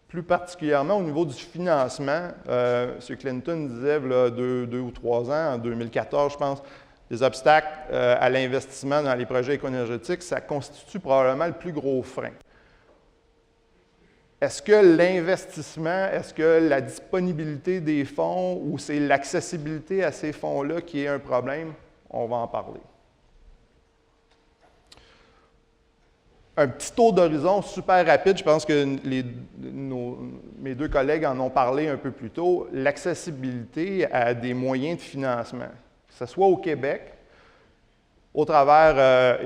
Speaker 5: Plus particulièrement au niveau du financement, M. Clinton disait, il y a 2 ou 3 ans, en 2014, je pense, les obstacles à l'investissement dans les projets éco-énergétiques, ça constitue probablement le plus gros frein. Est-ce que l'investissement, est-ce que la disponibilité des fonds ou c'est l'accessibilité à ces fonds-là qui est un problème? On va en parler. Un petit tour d'horizon super rapide, je pense que mes 2 collègues en ont parlé un peu plus tôt, l'accessibilité à des moyens de financement. Que ce soit au Québec, au travers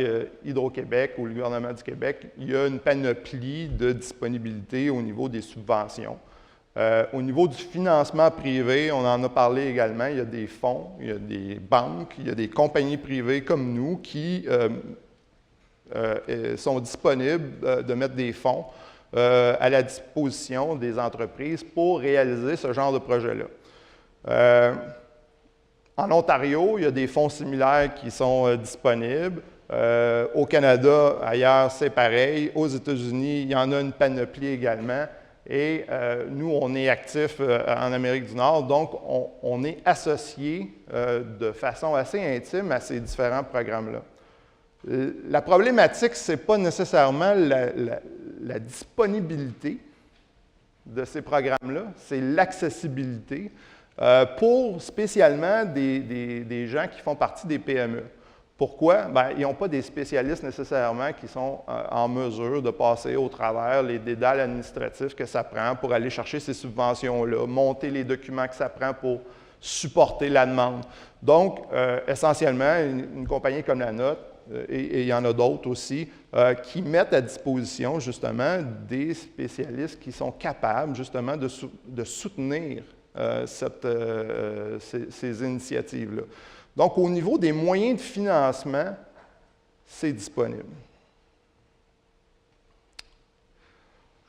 Speaker 5: Hydro-Québec ou le gouvernement du Québec, il y a une panoplie de disponibilité au niveau des subventions. Au niveau du financement privé, on en a parlé également, il y a des fonds, il y a des banques, il y a des compagnies privées comme nous qui sont disponibles de mettre des fonds à la disposition des entreprises pour réaliser ce genre de projet-là. En Ontario, il y a des fonds similaires qui sont disponibles. Au Canada, ailleurs, c'est pareil. Aux États-Unis, il y en a une panoplie également. Et nous, on est actifs en Amérique du Nord, donc on est associés de façon assez intime à ces différents programmes-là. La problématique, ce n'est pas nécessairement la disponibilité de ces programmes-là, c'est l'accessibilité. Pour spécialement des gens qui font partie des PME. Pourquoi? Bien, ils n'ont pas des spécialistes nécessairement qui sont en mesure de passer au travers les dédales administratifs que ça prend pour aller chercher ces subventions-là, monter les documents que ça prend pour supporter la demande. Donc, essentiellement, une compagnie comme la nôtre, et il y en a d'autres aussi, qui mettent à disposition justement des spécialistes qui sont capables justement de soutenir ces initiatives-là. Donc, au niveau des moyens de financement, c'est disponible.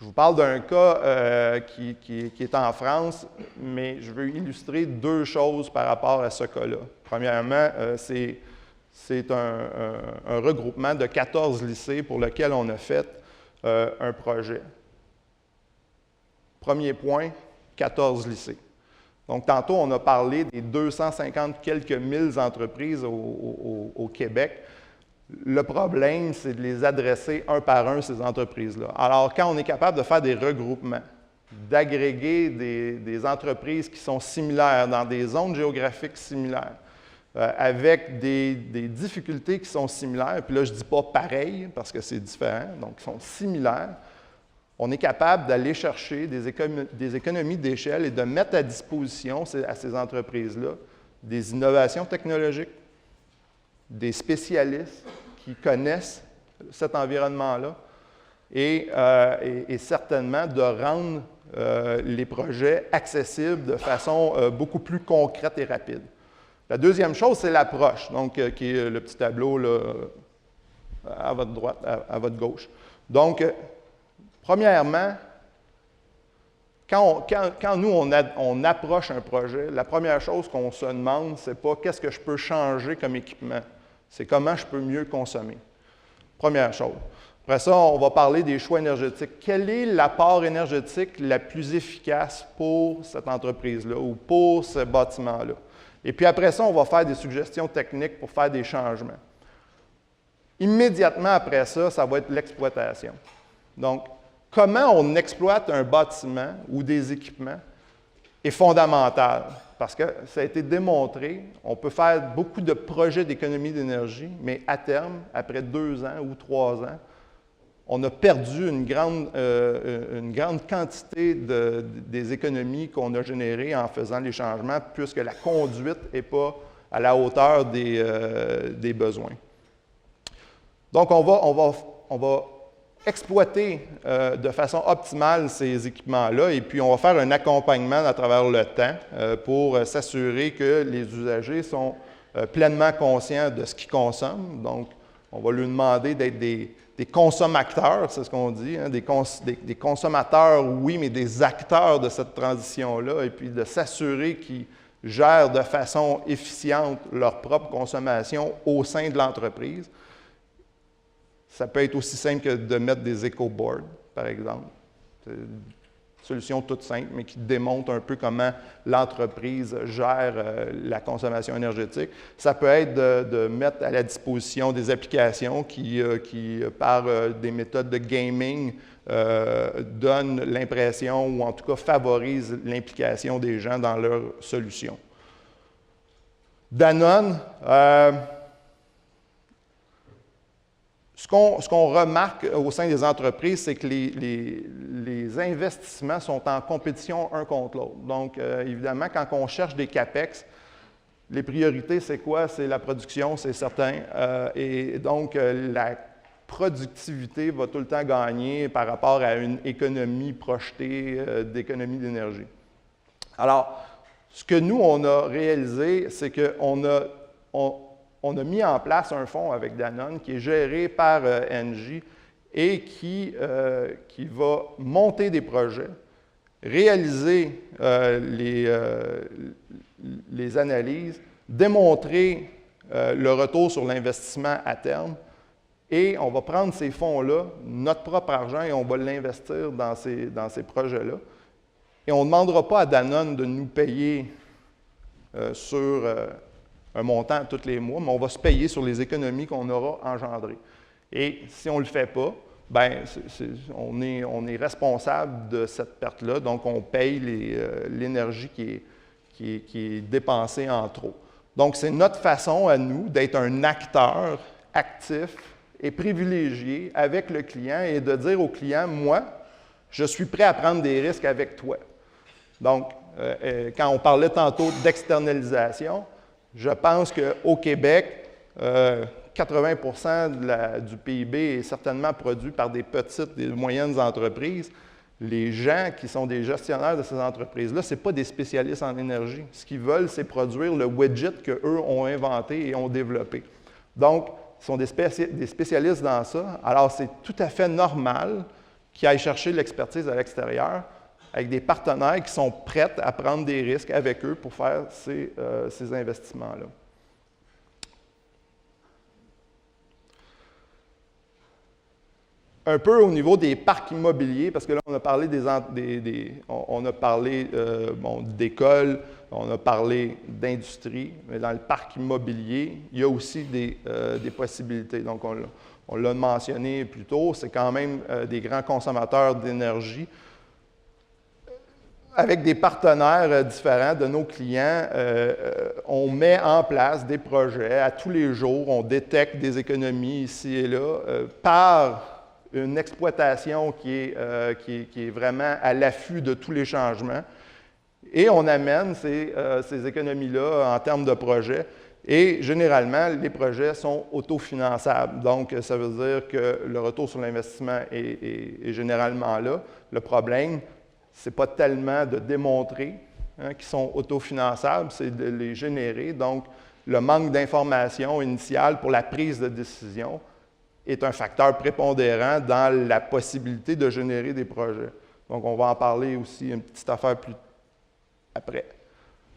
Speaker 5: Je vous parle d'un cas qui est en France, mais je veux illustrer 2 choses par rapport à ce cas-là. Premièrement, c'est un regroupement de 14 lycées pour lequel on a fait un projet. Premier point, 14 lycées. Donc, tantôt, on a parlé des 250 quelques mille entreprises au Québec. Le problème, c'est de les adresser un par un, ces entreprises-là. Alors, quand on est capable de faire des regroupements, d'agréger des entreprises qui sont similaires dans des zones géographiques similaires, avec des difficultés qui sont similaires, puis là, je ne dis pas pareil, parce que c'est différent, donc qui sont similaires, on est capable d'aller chercher des économies d'échelle et de mettre à disposition à ces entreprises-là des innovations technologiques, des spécialistes qui connaissent cet environnement-là et certainement de rendre les projets accessibles de façon beaucoup plus concrète et rapide. La deuxième chose, c'est l'approche, donc qui est le petit tableau là, à votre droite, à votre gauche. Donc, premièrement, quand nous, on approche un projet, la première chose qu'on se demande, c'est pas qu'est-ce que je peux changer comme équipement, c'est comment je peux mieux consommer. Première chose. Après ça, on va parler des choix énergétiques. Quel est l'apport énergétique la plus efficace pour cette entreprise-là ou pour ce bâtiment-là? Et puis après ça, on va faire des suggestions techniques pour faire des changements. Immédiatement après ça, ça va être l'exploitation. Donc, comment on exploite un bâtiment ou des équipements est fondamental. Parce que ça a été démontré, on peut faire beaucoup de projets d'économie d'énergie, mais à terme, après 2 ans ou 3 ans, on a perdu une grande quantité des économies qu'on a générées en faisant les changements, puisque la conduite n'est pas à la hauteur des besoins. Donc, on va exploiter de façon optimale ces équipements-là et puis on va faire un accompagnement à travers le temps pour s'assurer que les usagers sont pleinement conscients de ce qu'ils consomment. Donc, on va lui demander d'être des consommateurs, c'est ce qu'on dit, hein, des consommateurs, oui, mais des acteurs de cette transition-là, et puis de s'assurer qu'ils gèrent de façon efficiente leur propre consommation au sein de l'entreprise. Ça peut être aussi simple que de mettre des eco-boards, par exemple. C'est une solution toute simple, mais qui démontre un peu comment l'entreprise gère la consommation énergétique. Ça peut être de mettre à la disposition des applications qui par des méthodes de gaming, donnent l'impression, ou en tout cas favorisent l'implication des gens dans leurs solutions. Danone, ce qu'on remarque au sein des entreprises, c'est que les investissements sont en compétition un contre l'autre. Donc, évidemment, quand on cherche des CAPEX, les priorités, c'est quoi? C'est la production, c'est certain. Et donc, la productivité va tout le temps gagner par rapport à une économie projetée d'économie d'énergie. Alors, ce que nous, on a réalisé, c'est qu'on a mis en place un fonds avec Danone qui est géré par Engie et qui va monter des projets, réaliser les analyses, démontrer le retour sur l'investissement à terme et on va prendre ces fonds-là, notre propre argent, et on va l'investir dans ces projets-là. Et on ne demandera pas à Danone de nous payer sur un montant tous les mois, mais on va se payer sur les économies qu'on aura engendrées. Et si on ne le fait pas, bien, on est responsable de cette perte-là, donc on paye l'énergie qui est dépensée en trop. Donc, c'est notre façon à nous d'être un acteur actif et privilégié avec le client et de dire au client, moi, je suis prêt à prendre des risques avec toi. Donc, quand on parlait tantôt d'externalisation, je pense qu'au Québec, 80% du PIB est certainement produit par des petites et moyennes entreprises. Les gens qui sont des gestionnaires de ces entreprises-là, ce n'est pas des spécialistes en énergie. Ce qu'ils veulent, c'est produire le widget qu'eux ont inventé et ont développé. Donc, ils sont des spécialistes dans ça. Alors, c'est tout à fait normal qu'ils aillent chercher l'expertise à l'extérieur avec des partenaires qui sont prêts à prendre des risques avec eux pour faire ces investissements-là. un peu au niveau des parcs immobiliers, parce que là, on a parlé d'écoles, on a parlé d'industrie, mais dans le parc immobilier, il y a aussi des possibilités. Donc, on l'a mentionné plus tôt, c'est quand même des grands consommateurs d'énergie. Avec des partenaires différents de nos clients, on met en place des projets à tous les jours, on détecte des économies ici et là par une exploitation qui est vraiment à l'affût de tous les changements. Et on amène ces économies-là en termes de projets. Et généralement, les projets sont autofinançables. Donc, ça veut dire que le retour sur l'investissement est généralement là. Le problème, ce n'est pas tellement de démontrer qu'ils sont autofinançables, c'est de les générer. Donc, le manque d'information initiale pour la prise de décision est un facteur prépondérant dans la possibilité de générer des projets. Donc, on va en parler aussi, une petite affaire plus après.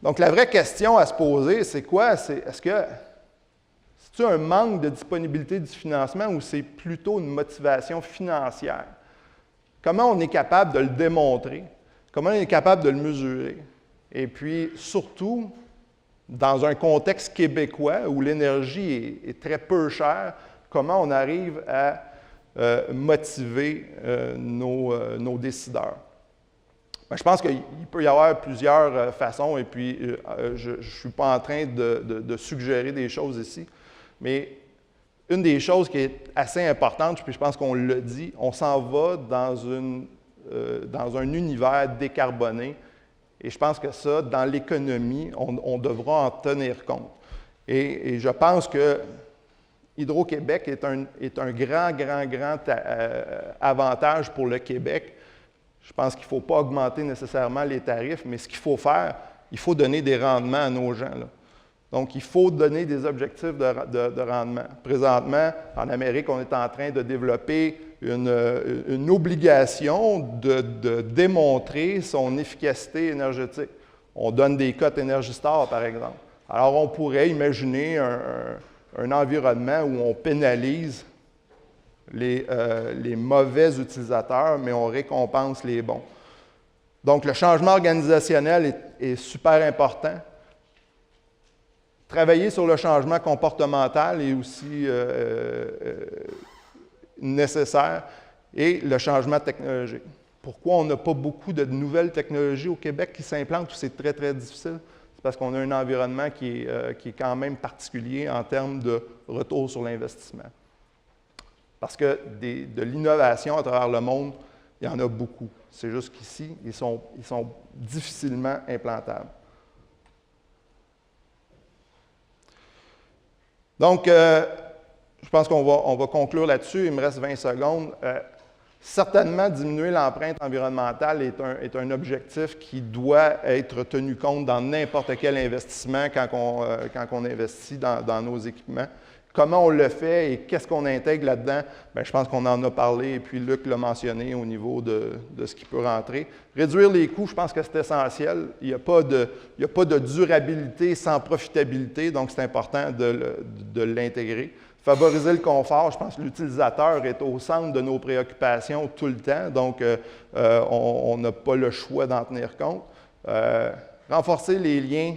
Speaker 5: Donc, la vraie question à se poser, c'est quoi? C'est-tu un manque de disponibilité du financement ou c'est plutôt une motivation financière? Comment on est capable de le démontrer? Comment on est capable de le mesurer? Et puis, surtout, dans un contexte québécois où l'énergie est très peu chère, comment on arrive à motiver nos décideurs? Bien, je pense qu'il peut y avoir plusieurs façons, et puis je ne suis pas en train de suggérer des choses ici, mais une des choses qui est assez importante, puis je pense qu'on l'a dit, on s'en va dans un univers décarboné, et je pense que ça, dans l'économie, on devra en tenir compte. Et je pense que Hydro-Québec est un grand avantage pour le Québec. Je pense qu'il ne faut pas augmenter nécessairement les tarifs, mais ce qu'il faut faire, il faut donner des rendements à nos gens, là. Donc, il faut donner des objectifs de rendement. Présentement, en Amérique, on est en train de développer une obligation de démontrer son efficacité énergétique. On donne des cotes Energy Star, par exemple. Alors, on pourrait imaginer un environnement où on pénalise les mauvais utilisateurs, mais on récompense les bons. Donc, le changement organisationnel est super important. Travailler sur le changement comportemental est aussi nécessaire, et le changement technologique. Pourquoi on n'a pas beaucoup de nouvelles technologies au Québec qui s'implantent, où c'est très, très difficile? C'est parce qu'on a un environnement qui est quand même particulier en termes de retour sur l'investissement. Parce que de l'innovation à travers le monde, il y en a beaucoup. C'est juste qu'ici, ils sont difficilement implantables. Donc, je pense qu'on va conclure là-dessus. Il me reste 20 secondes. Certainement, diminuer l'empreinte environnementale est un objectif qui doit être tenu compte dans n'importe quel investissement quand on investit dans nos équipements. Comment on le fait et qu'est-ce qu'on intègre là-dedans? Bien, je pense qu'on en a parlé, et puis Luc l'a mentionné au niveau de ce qui peut rentrer. Réduire les coûts, je pense que c'est essentiel. Il n'y a pas de durabilité sans profitabilité, donc c'est important de l'intégrer. Favoriser le confort, je pense que l'utilisateur est au centre de nos préoccupations tout le temps, donc on n'a pas le choix d'en tenir compte. Renforcer les liens.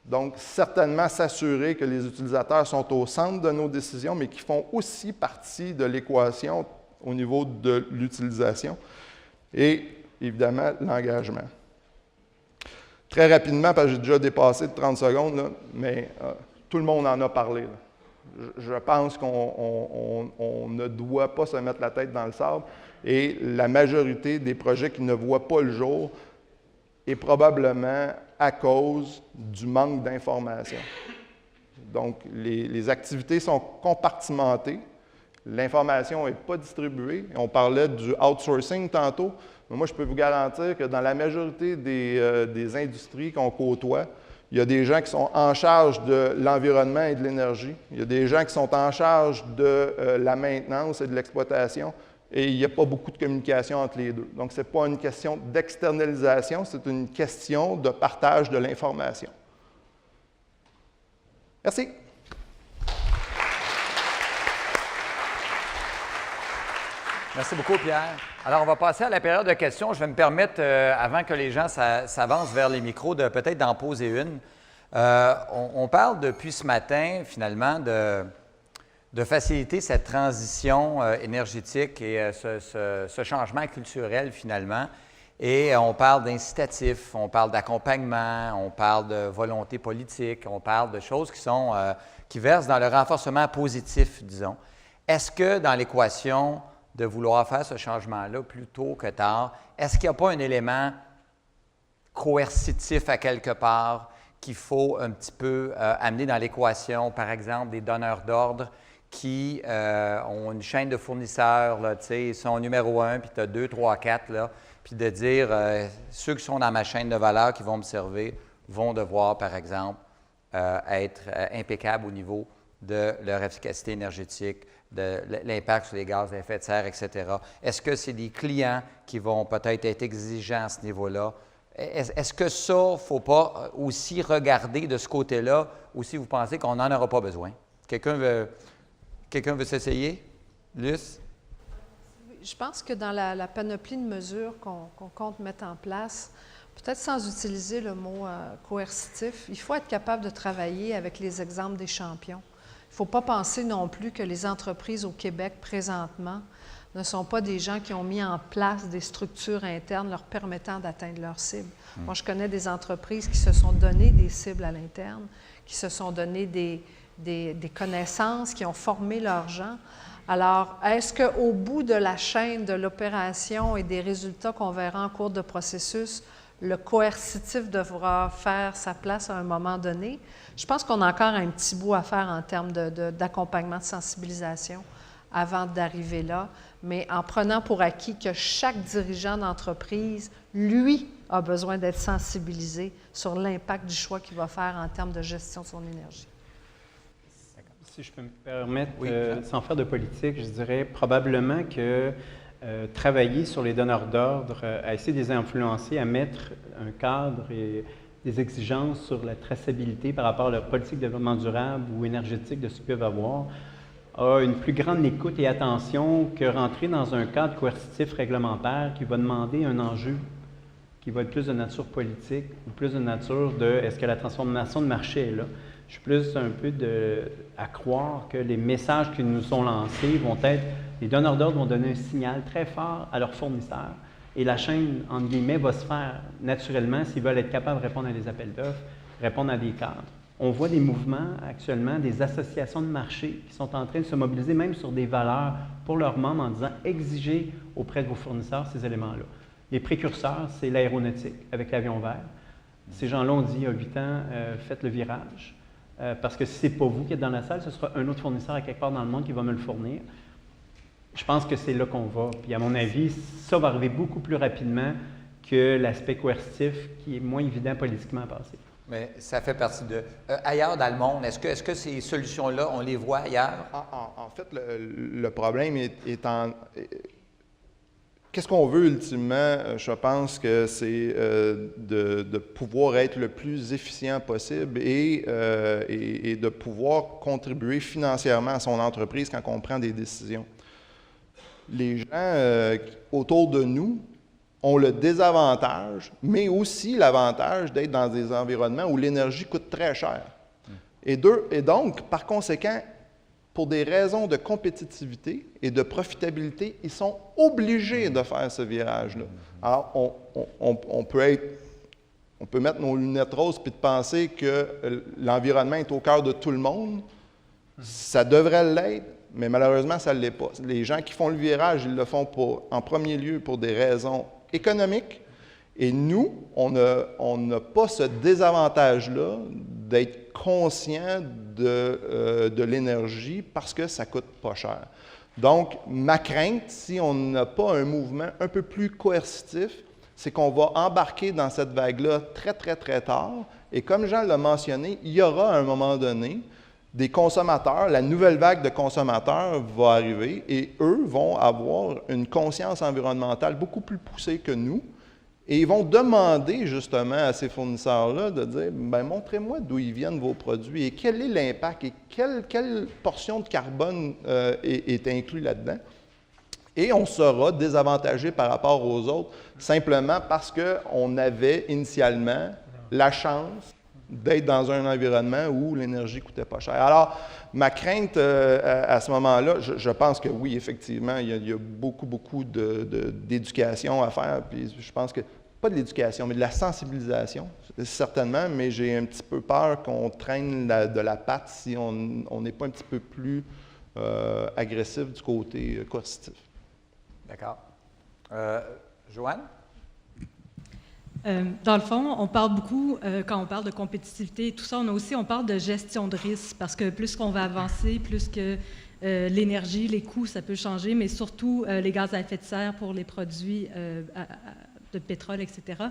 Speaker 5: Donc, certainement s'assurer que les utilisateurs sont au centre de nos décisions, mais qui font aussi partie de l'équation au niveau de l'utilisation. Et, évidemment, l'engagement. Très rapidement, parce que j'ai déjà dépassé de 30 secondes, là, mais tout le monde en a parlé, là. Je pense qu'on ne doit pas se mettre la tête dans le sable, et la majorité des projets qui ne voient pas le jour est probablement à cause du manque d'information. Donc, les activités sont compartimentées, l'information n'est pas distribuée. On parlait du outsourcing tantôt, mais moi, je peux vous garantir que dans la majorité des industries qu'on côtoie, il y a des gens qui sont en charge de l'environnement et de l'énergie. Il y a des gens qui sont en charge de la maintenance et de l'exploitation. Et il n'y a pas beaucoup de communication entre les deux. Donc, ce n'est pas une question d'externalisation, c'est une question de partage de l'information. Merci.
Speaker 2: Merci beaucoup, Pierre. Alors, on va passer à la période de questions. Je vais me permettre, avant que les gens s'avancent vers les micros, de peut-être d'en poser une. On parle depuis ce matin, finalement, de faciliter cette transition énergétique et ce changement culturel, finalement. Et on parle d'incitatifs, on parle d'accompagnement, on parle de volonté politique, on parle de choses qui versent dans le renforcement positif, disons. Est-ce que dans l'équation de vouloir faire ce changement-là plus tôt que tard, est-ce qu'il n'y a pas un élément coercitif à quelque part qu'il faut un petit peu amener dans l'équation, par exemple, des donneurs d'ordre qui ont une chaîne de fournisseurs, là, ils sont numéro 1, puis tu as 2, 3, 4, là, puis de dire ceux qui sont dans ma chaîne de valeur qui vont me servir vont devoir, par exemple, être impeccables au niveau de leur efficacité énergétique, de l'impact sur les gaz à effet de serre, etc. Est-ce que c'est des clients qui vont peut-être être exigeants à ce niveau-là? Est-ce que ça, il ne faut pas aussi regarder de ce côté-là, ou si vous pensez qu'on n'en aura pas besoin? Quelqu'un veut s'essayer? Luce?
Speaker 3: Je pense que dans la panoplie de mesures qu'on compte mettre en place, peut-être sans utiliser le mot coercitif, il faut être capable de travailler avec les exemples des champions. Il ne faut pas penser non plus que les entreprises au Québec présentement ne sont pas des gens qui ont mis en place des structures internes leur permettant d'atteindre leurs cibles. Moi, je connais des entreprises qui se sont donné des cibles à l'interne, qui se sont donné des connaissances, qui ont formé leurs gens. Alors, est-ce qu'au bout de la chaîne de l'opération et des résultats qu'on verra en cours de processus, le coercitif devra faire sa place à un moment donné? Je pense qu'on a encore un petit bout à faire en termes d'accompagnement, de sensibilisation avant d'arriver là, mais en prenant pour acquis que chaque dirigeant d'entreprise, lui, a besoin d'être sensibilisé sur l'impact du choix qu'il va faire en termes de gestion de son énergie.
Speaker 4: Si je peux me permettre, sans faire de politique, je dirais probablement que travailler sur les donneurs d'ordre, à essayer de les influencer, à mettre un cadre et des exigences sur la traçabilité par rapport à leur politique de développement durable ou énergétique de ce qu'ils peuvent avoir, a une plus grande écoute et attention que rentrer dans un cadre coercitif réglementaire qui va demander un enjeu qui va être plus de nature politique ou plus de nature de est-ce que la transformation de marché est là. Je suis plus un peu à croire que les messages qui nous sont lancés vont être, les donneurs d'ordre vont donner un signal très fort à leurs fournisseurs et la chaîne, entre guillemets, va se faire naturellement s'ils veulent être capables de répondre à des appels d'offres, répondre à des cadres. On voit des mouvements actuellement, des associations de marché qui sont en train de se mobiliser même sur des valeurs pour leurs membres en disant exigez auprès de vos fournisseurs ces éléments-là. Les précurseurs, c'est l'aéronautique avec l'avion vert. Ces gens-là ont dit il y a 8 ans, faites le virage. Parce que si ce n'est pas vous qui êtes dans la salle, ce sera un autre fournisseur à quelque part dans le monde qui va me le fournir. Je pense que c'est là qu'on va. Puis à mon avis, ça va arriver beaucoup plus rapidement que l'aspect coercitif qui est moins évident politiquement à passer.
Speaker 2: Mais ça fait partie de... ailleurs dans le monde, est-ce que ces solutions-là, on les voit ailleurs?
Speaker 5: En fait, le problème est en... Qu'est-ce qu'on veut ultimement? Je pense que c'est de pouvoir être le plus efficient possible et de pouvoir contribuer financièrement à son entreprise quand on prend des décisions. Les gens autour de nous ont le désavantage, mais aussi l'avantage d'être dans des environnements où l'énergie coûte très cher. Et donc, par conséquent, pour des raisons de compétitivité et de profitabilité, ils sont obligés de faire ce virage-là. Alors, on peut mettre nos lunettes roses puis de penser que l'environnement est au cœur de tout le monde. Ça devrait l'être, mais malheureusement, ça ne l'est pas. Les gens qui font le virage, ils le font en premier lieu pour des raisons économiques. Et nous, on n'a pas ce désavantage-là d'être conscient de l'énergie parce que ça ne coûte pas cher. Donc, ma crainte, si on n'a pas un mouvement un peu plus coercitif, c'est qu'on va embarquer dans cette vague-là très, très, très tard. Et comme Jean l'a mentionné, il y aura à un moment donné des consommateurs, la nouvelle vague de consommateurs va arriver et eux vont avoir une conscience environnementale beaucoup plus poussée que nous. Et ils vont demander justement à ces fournisseurs-là de dire bien, montrez-moi d'où ils viennent vos produits et quel est l'impact et quelle portion de carbone est inclus là-dedans. Et on sera désavantagé par rapport aux autres simplement parce qu'on avait initialement la chance d'être dans un environnement où l'énergie ne coûtait pas cher. Alors, ma crainte à ce moment-là, je pense que oui, effectivement, il y a beaucoup d'éducation à faire. Puis je pense que, pas de l'éducation, mais de la sensibilisation, certainement, mais j'ai un petit peu peur qu'on traîne de la patte si on n'est pas un petit peu plus agressif du côté coercitif.
Speaker 2: D'accord. Joanne?
Speaker 6: Dans le fond, on parle beaucoup, quand on parle de compétitivité et tout ça, on parle de gestion de risque, parce que plus qu'on va avancer, plus que l'énergie, les coûts, ça peut changer, mais surtout les gaz à effet de serre pour les produits de pétrole, etc.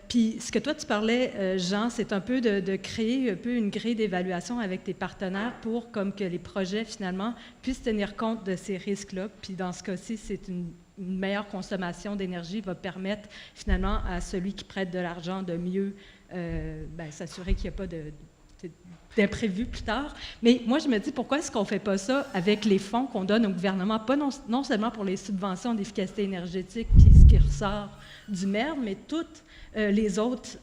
Speaker 6: Puis ce que toi, tu parlais, Jean, c'est un peu de créer un peu une grille d'évaluation avec tes partenaires pour comme que les projets, finalement, puissent tenir compte de ces risques-là. Puis dans ce cas-ci, c'est une meilleure consommation d'énergie va permettre finalement à celui qui prête de l'argent de mieux s'assurer qu'il n'y a pas d'imprévu plus tard. Mais moi, je me dis, pourquoi est-ce qu'on ne fait pas ça avec les fonds qu'on donne au gouvernement, pas non seulement pour les subventions d'efficacité énergétique, puis ce qui ressort du MERD, mais toutes les autres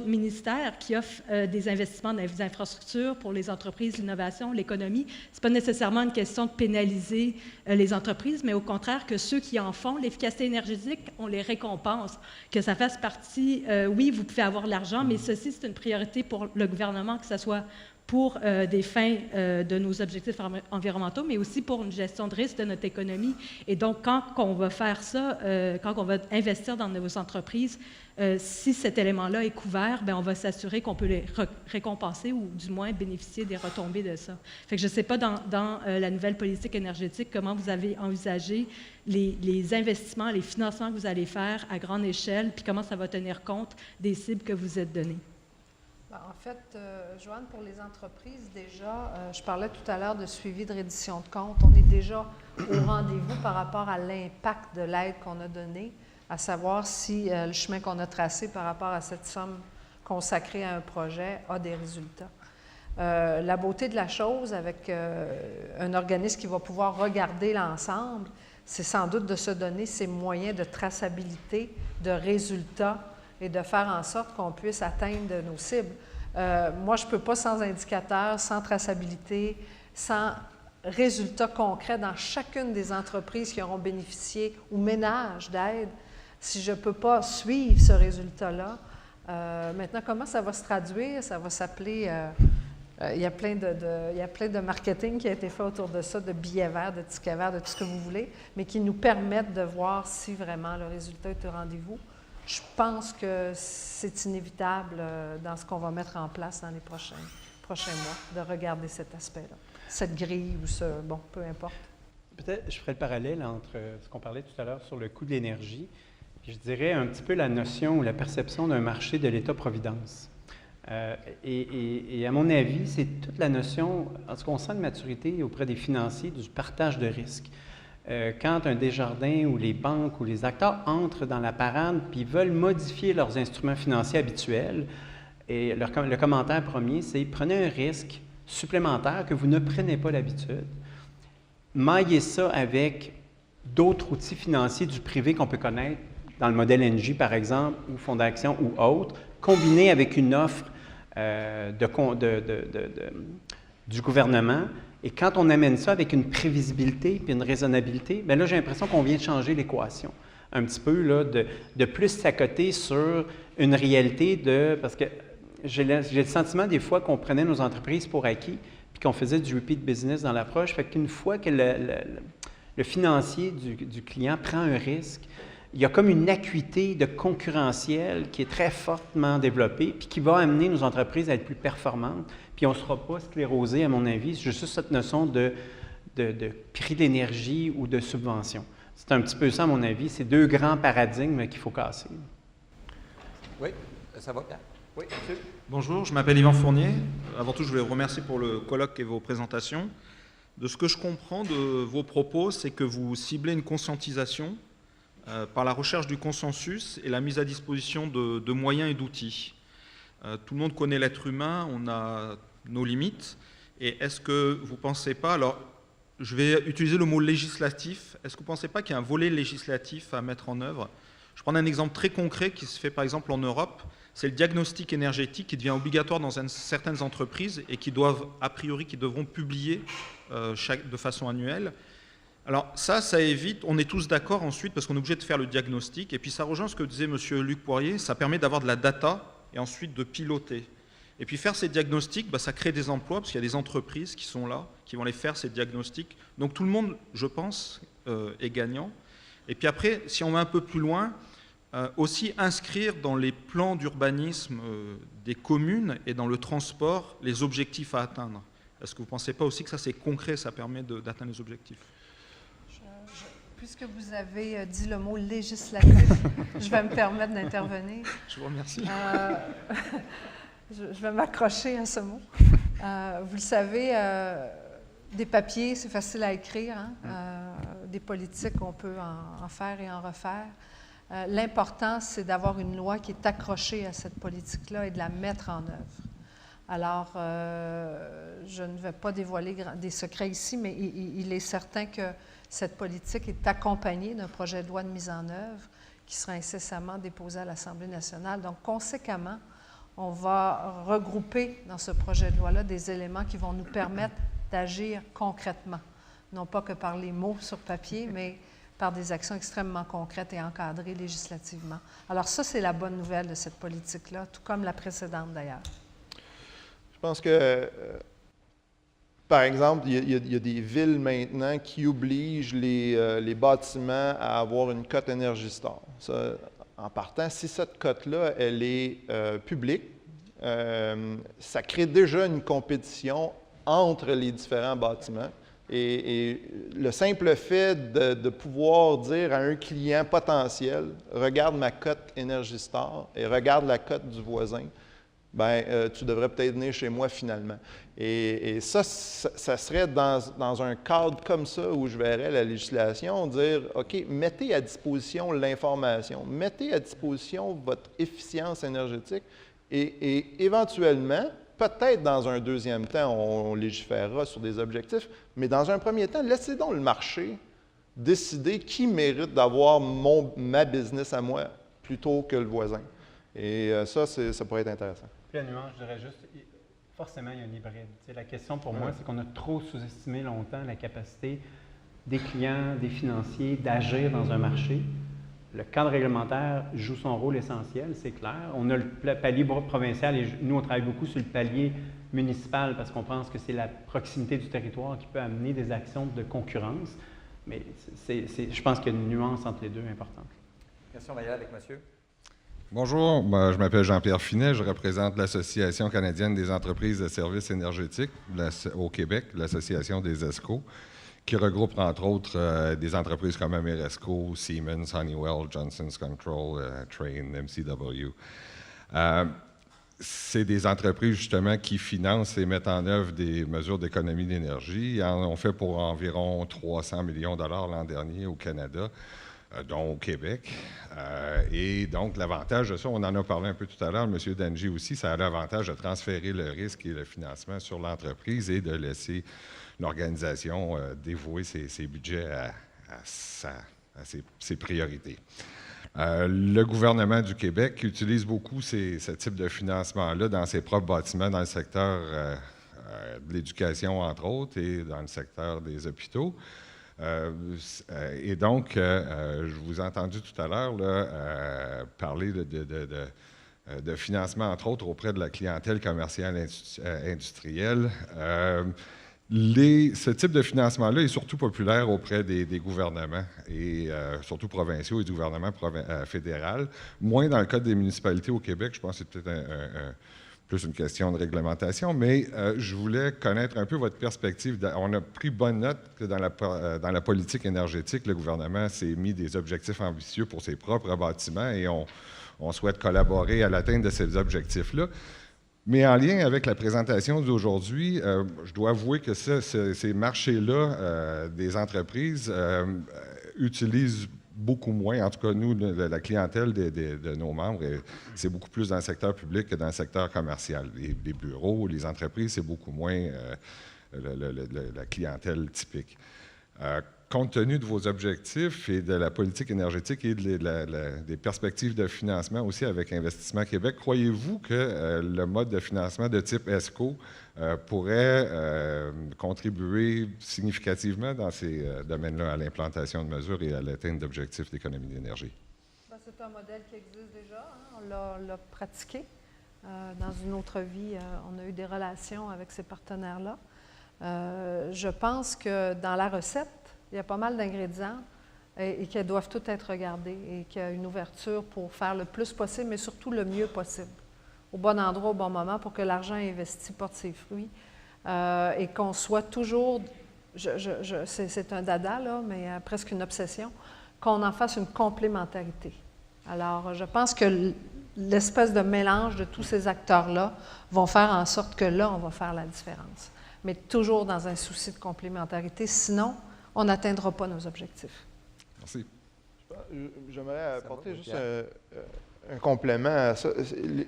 Speaker 6: ministères qui offrent des investissements dans les infrastructures pour les entreprises, l'innovation, l'économie. Ce n'est pas nécessairement une question de pénaliser les entreprises, mais au contraire que ceux qui en font, l'efficacité énergétique, on les récompense, que ça fasse partie, oui, vous pouvez avoir de l'argent, mais ceci, c'est une priorité pour le gouvernement, que ce soit pour des fins de nos objectifs environnementaux, mais aussi pour une gestion de risque de notre économie. Et donc, quand on va faire ça, quand on va investir dans nos entreprises, si cet élément-là est couvert, bien, on va s'assurer qu'on peut les récompenser ou du moins bénéficier des retombées de ça. Fait que je ne sais pas dans la nouvelle politique énergétique comment vous avez envisagé les investissements, les financements que vous allez faire à grande échelle, puis comment ça va tenir compte des cibles que vous êtes données.
Speaker 3: En fait, Joanne, pour les entreprises, déjà, je parlais tout à l'heure de suivi de reddition de comptes. On est déjà au rendez-vous par rapport à l'impact de l'aide qu'on a donnée, à savoir si le chemin qu'on a tracé par rapport à cette somme consacrée à un projet a des résultats. La beauté de la chose avec un organisme qui va pouvoir regarder l'ensemble, c'est sans doute de se donner ces moyens de traçabilité, de résultats, et de faire en sorte qu'on puisse atteindre nos cibles. Moi, je ne peux pas sans indicateurs, sans traçabilité, sans résultats concrets dans chacune des entreprises qui auront bénéficié ou ménages d'aide, si je ne peux pas suivre ce résultat-là. Maintenant, comment ça va se traduire? Ça va s'appeler... il y a plein de marketing qui a été fait autour de ça, de billets verts, de tickets verts, de tout ce que vous voulez, mais qui nous permettent de voir si vraiment le résultat est au rendez-vous. Je pense que c'est inévitable dans ce qu'on va mettre en place dans les prochains mois, de regarder cet aspect-là, cette grille ou peu importe.
Speaker 4: Peut-être je ferai le parallèle entre ce qu'on parlait tout à l'heure sur le coût de l'énergie, puis je dirais un petit peu la notion ou la perception d'un marché de l'État-providence. Et à mon avis, c'est toute la notion, en ce qui concerne la maturité auprès des financiers, du partage de risques. Quand un Desjardins ou les banques ou les acteurs entrent dans la parade puis veulent modifier leurs instruments financiers habituels, et le commentaire premier, c'est « prenez un risque supplémentaire que vous ne prenez pas d'habitude, maillez ça avec d'autres outils financiers du privé qu'on peut connaître, dans le modèle NJ par exemple, ou Fonds d'action ou autres, combinés avec une offre du gouvernement. Et quand on amène ça avec une prévisibilité et une raisonnabilité, bien là, j'ai l'impression qu'on vient de changer l'équation. Un petit peu, là, de plus s'accoter sur une réalité parce que j'ai le sentiment des fois qu'on prenait nos entreprises pour acquis puis qu'on faisait du repeat business dans l'approche. Fait qu'une fois que le financier du client prend un risque, il y a comme une acuité de concurrentiel qui est très fortement développée puis qui va amener nos entreprises à être plus performantes. Puis on ne sera pas sclérosé, à mon avis, juste cette notion de prix d'énergie ou de subvention. C'est un petit peu ça, à mon avis. C'est deux grands paradigmes qu'il faut casser.
Speaker 2: Oui, ça va bien. Oui, monsieur.
Speaker 7: Bonjour, je m'appelle Yvan Fournier. Avant tout, je voulais vous remercier pour le colloque et vos présentations. De ce que je comprends de vos propos, c'est que vous ciblez une conscientisation par la recherche du consensus et la mise à disposition de moyens et d'outils. Tout le monde connaît l'être humain, on a nos limites. Et est-ce que vous ne pensez pas, alors je vais utiliser le mot législatif. Est-ce que vous ne pensez pas qu'il y a un volet législatif à mettre en œuvre? Je prends un exemple très concret qui se fait par exemple en Europe. C'est le diagnostic énergétique qui devient obligatoire dans certaines entreprises et qui doivent, a priori, qui devront publier de façon annuelle. Alors ça évite, on est tous d'accord ensuite parce qu'on est obligé de faire le diagnostic. Et puis ça rejoint ce que disait M. Luc Poirier, ça permet d'avoir de la data et ensuite de piloter. Et puis faire ces diagnostics, ça crée des emplois parce qu'il y a des entreprises qui sont là, qui vont les faire, ces diagnostics. Donc tout le monde, je pense, est gagnant. Et puis après, si on va un peu plus loin, aussi inscrire dans les plans d'urbanisme des communes et dans le transport les objectifs à atteindre. Est-ce que vous ne pensez pas aussi que ça c'est concret, ça permet d'atteindre les objectifs?
Speaker 3: Puisque vous avez dit le mot législatif, je vais me permettre d'intervenir.
Speaker 7: Je vous remercie.
Speaker 3: Je vais m'accrocher à ce mot. Vous le savez, des papiers, c'est facile à écrire. Des politiques, on peut en faire et en refaire. L'important, c'est d'avoir une loi qui est accrochée à cette politique-là et de la mettre en œuvre. Alors, je ne vais pas dévoiler des secrets ici, mais il est certain que cette politique est accompagnée d'un projet de loi de mise en œuvre qui sera incessamment déposé à l'Assemblée nationale. Donc, conséquemment, on va regrouper dans ce projet de loi-là des éléments qui vont nous permettre d'agir concrètement, non pas que par les mots sur papier, mais par des actions extrêmement concrètes et encadrées législativement. Alors ça, c'est la bonne nouvelle de cette politique-là, tout comme la précédente d'ailleurs.
Speaker 5: Je pense que, par exemple, il y a des villes maintenant qui obligent les bâtiments à avoir une cote Énergie Star. Ça, en partant, si cette cote-là, elle est publique, ça crée déjà une compétition entre les différents bâtiments. Et le simple fait de pouvoir dire à un client potentiel, regarde ma cote Énergie Star et regarde la cote du voisin, tu devrais peut-être venir chez moi finalement. Et ça serait dans un cadre comme ça où je verrais la législation dire, OK, mettez à disposition l'information, mettez à disposition votre efficience énergétique et éventuellement, peut-être dans un deuxième temps, on légiférera sur des objectifs, mais dans un premier temps, laissez donc le marché décider qui mérite d'avoir ma business à moi plutôt que le voisin. Et ça pourrait être intéressant.
Speaker 4: Puis la nuance, je dirais juste, forcément, il y a un hybride. T'sais, la question pour moi, c'est qu'on a trop sous-estimé longtemps la capacité des clients, des financiers d'agir dans un marché. Le cadre réglementaire joue son rôle essentiel, c'est clair. On a le palier provincial et nous, on travaille beaucoup sur le palier municipal parce qu'on pense que c'est la proximité du territoire qui peut amener des actions de concurrence. Mais je pense qu'il y a une nuance entre les deux importante.
Speaker 2: Question Maillard avec monsieur.
Speaker 8: Bonjour, je m'appelle Jean-Pierre Finet, je représente l'Association canadienne des entreprises de services énergétiques au Québec, l'Association des ESCO, qui regroupe entre autres des entreprises comme Ameresco, Siemens, Honeywell, Johnson's Control, Trane, MCW. C'est des entreprises justement qui financent et mettent en œuvre des mesures d'économie d'énergie. Ils en ont fait pour environ 300 millions de dollars l'an dernier au Canada, dont au Québec. Et donc, l'avantage de ça, on en a parlé un peu tout à l'heure, M. Dangy aussi, ça a l'avantage de transférer le risque et le financement sur l'entreprise et de laisser l'organisation dévouer ses budgets à ses priorités. Le gouvernement du Québec utilise beaucoup ce type de financement-là dans ses propres bâtiments, dans le secteur de l'éducation, entre autres, et dans le secteur des hôpitaux. Et donc, je vous ai entendu tout à l'heure parler de financement, entre autres, auprès de la clientèle commerciale industrielle. Ce type de financement-là est surtout populaire auprès des gouvernements, et surtout provinciaux et du gouvernement fédéral. Moins dans le cas des municipalités au Québec, je pense que c'est peut-être plus une question de réglementation, mais je voulais connaître un peu votre perspective. On a pris bonne note que dans la politique énergétique, le gouvernement s'est mis des objectifs ambitieux pour ses propres bâtiments et on souhaite collaborer à l'atteinte de ces objectifs-là. Mais en lien avec la présentation d'aujourd'hui, je dois avouer que ces marchés-là des entreprises utilisent beaucoup moins, en tout cas nous, la clientèle de nos membres, c'est beaucoup plus dans le secteur public que dans le secteur commercial. Les bureaux, les entreprises, c'est beaucoup moins la clientèle typique. Compte tenu de vos objectifs et de la politique énergétique et des perspectives de financement aussi avec Investissement Québec, croyez-vous que le mode de financement de type ESCO pourrait contribuer significativement dans ces domaines-là à l'implantation de mesures et à l'atteinte d'objectifs d'économie d'énergie?
Speaker 3: C'est un modèle qui existe déjà, hein? On l'a pratiqué. Dans une autre vie, on a eu des relations avec ces partenaires-là. Je pense que dans la recette, il y a pas mal d'ingrédients et qu'elles doivent toutes être regardées et qu'il y a une ouverture pour faire le plus possible, mais surtout le mieux possible, au bon endroit, au bon moment, pour que l'argent investi porte ses fruits et qu'on soit toujours, c'est un dada, là, mais presque une obsession, qu'on en fasse une complémentarité. Alors, je pense que l'espèce de mélange de tous ces acteurs-là vont faire en sorte que là, on va faire la différence, mais toujours dans un souci de complémentarité, sinon, on n'atteindra pas nos objectifs.
Speaker 8: Merci.
Speaker 5: J'aimerais apporter juste un complément à ça.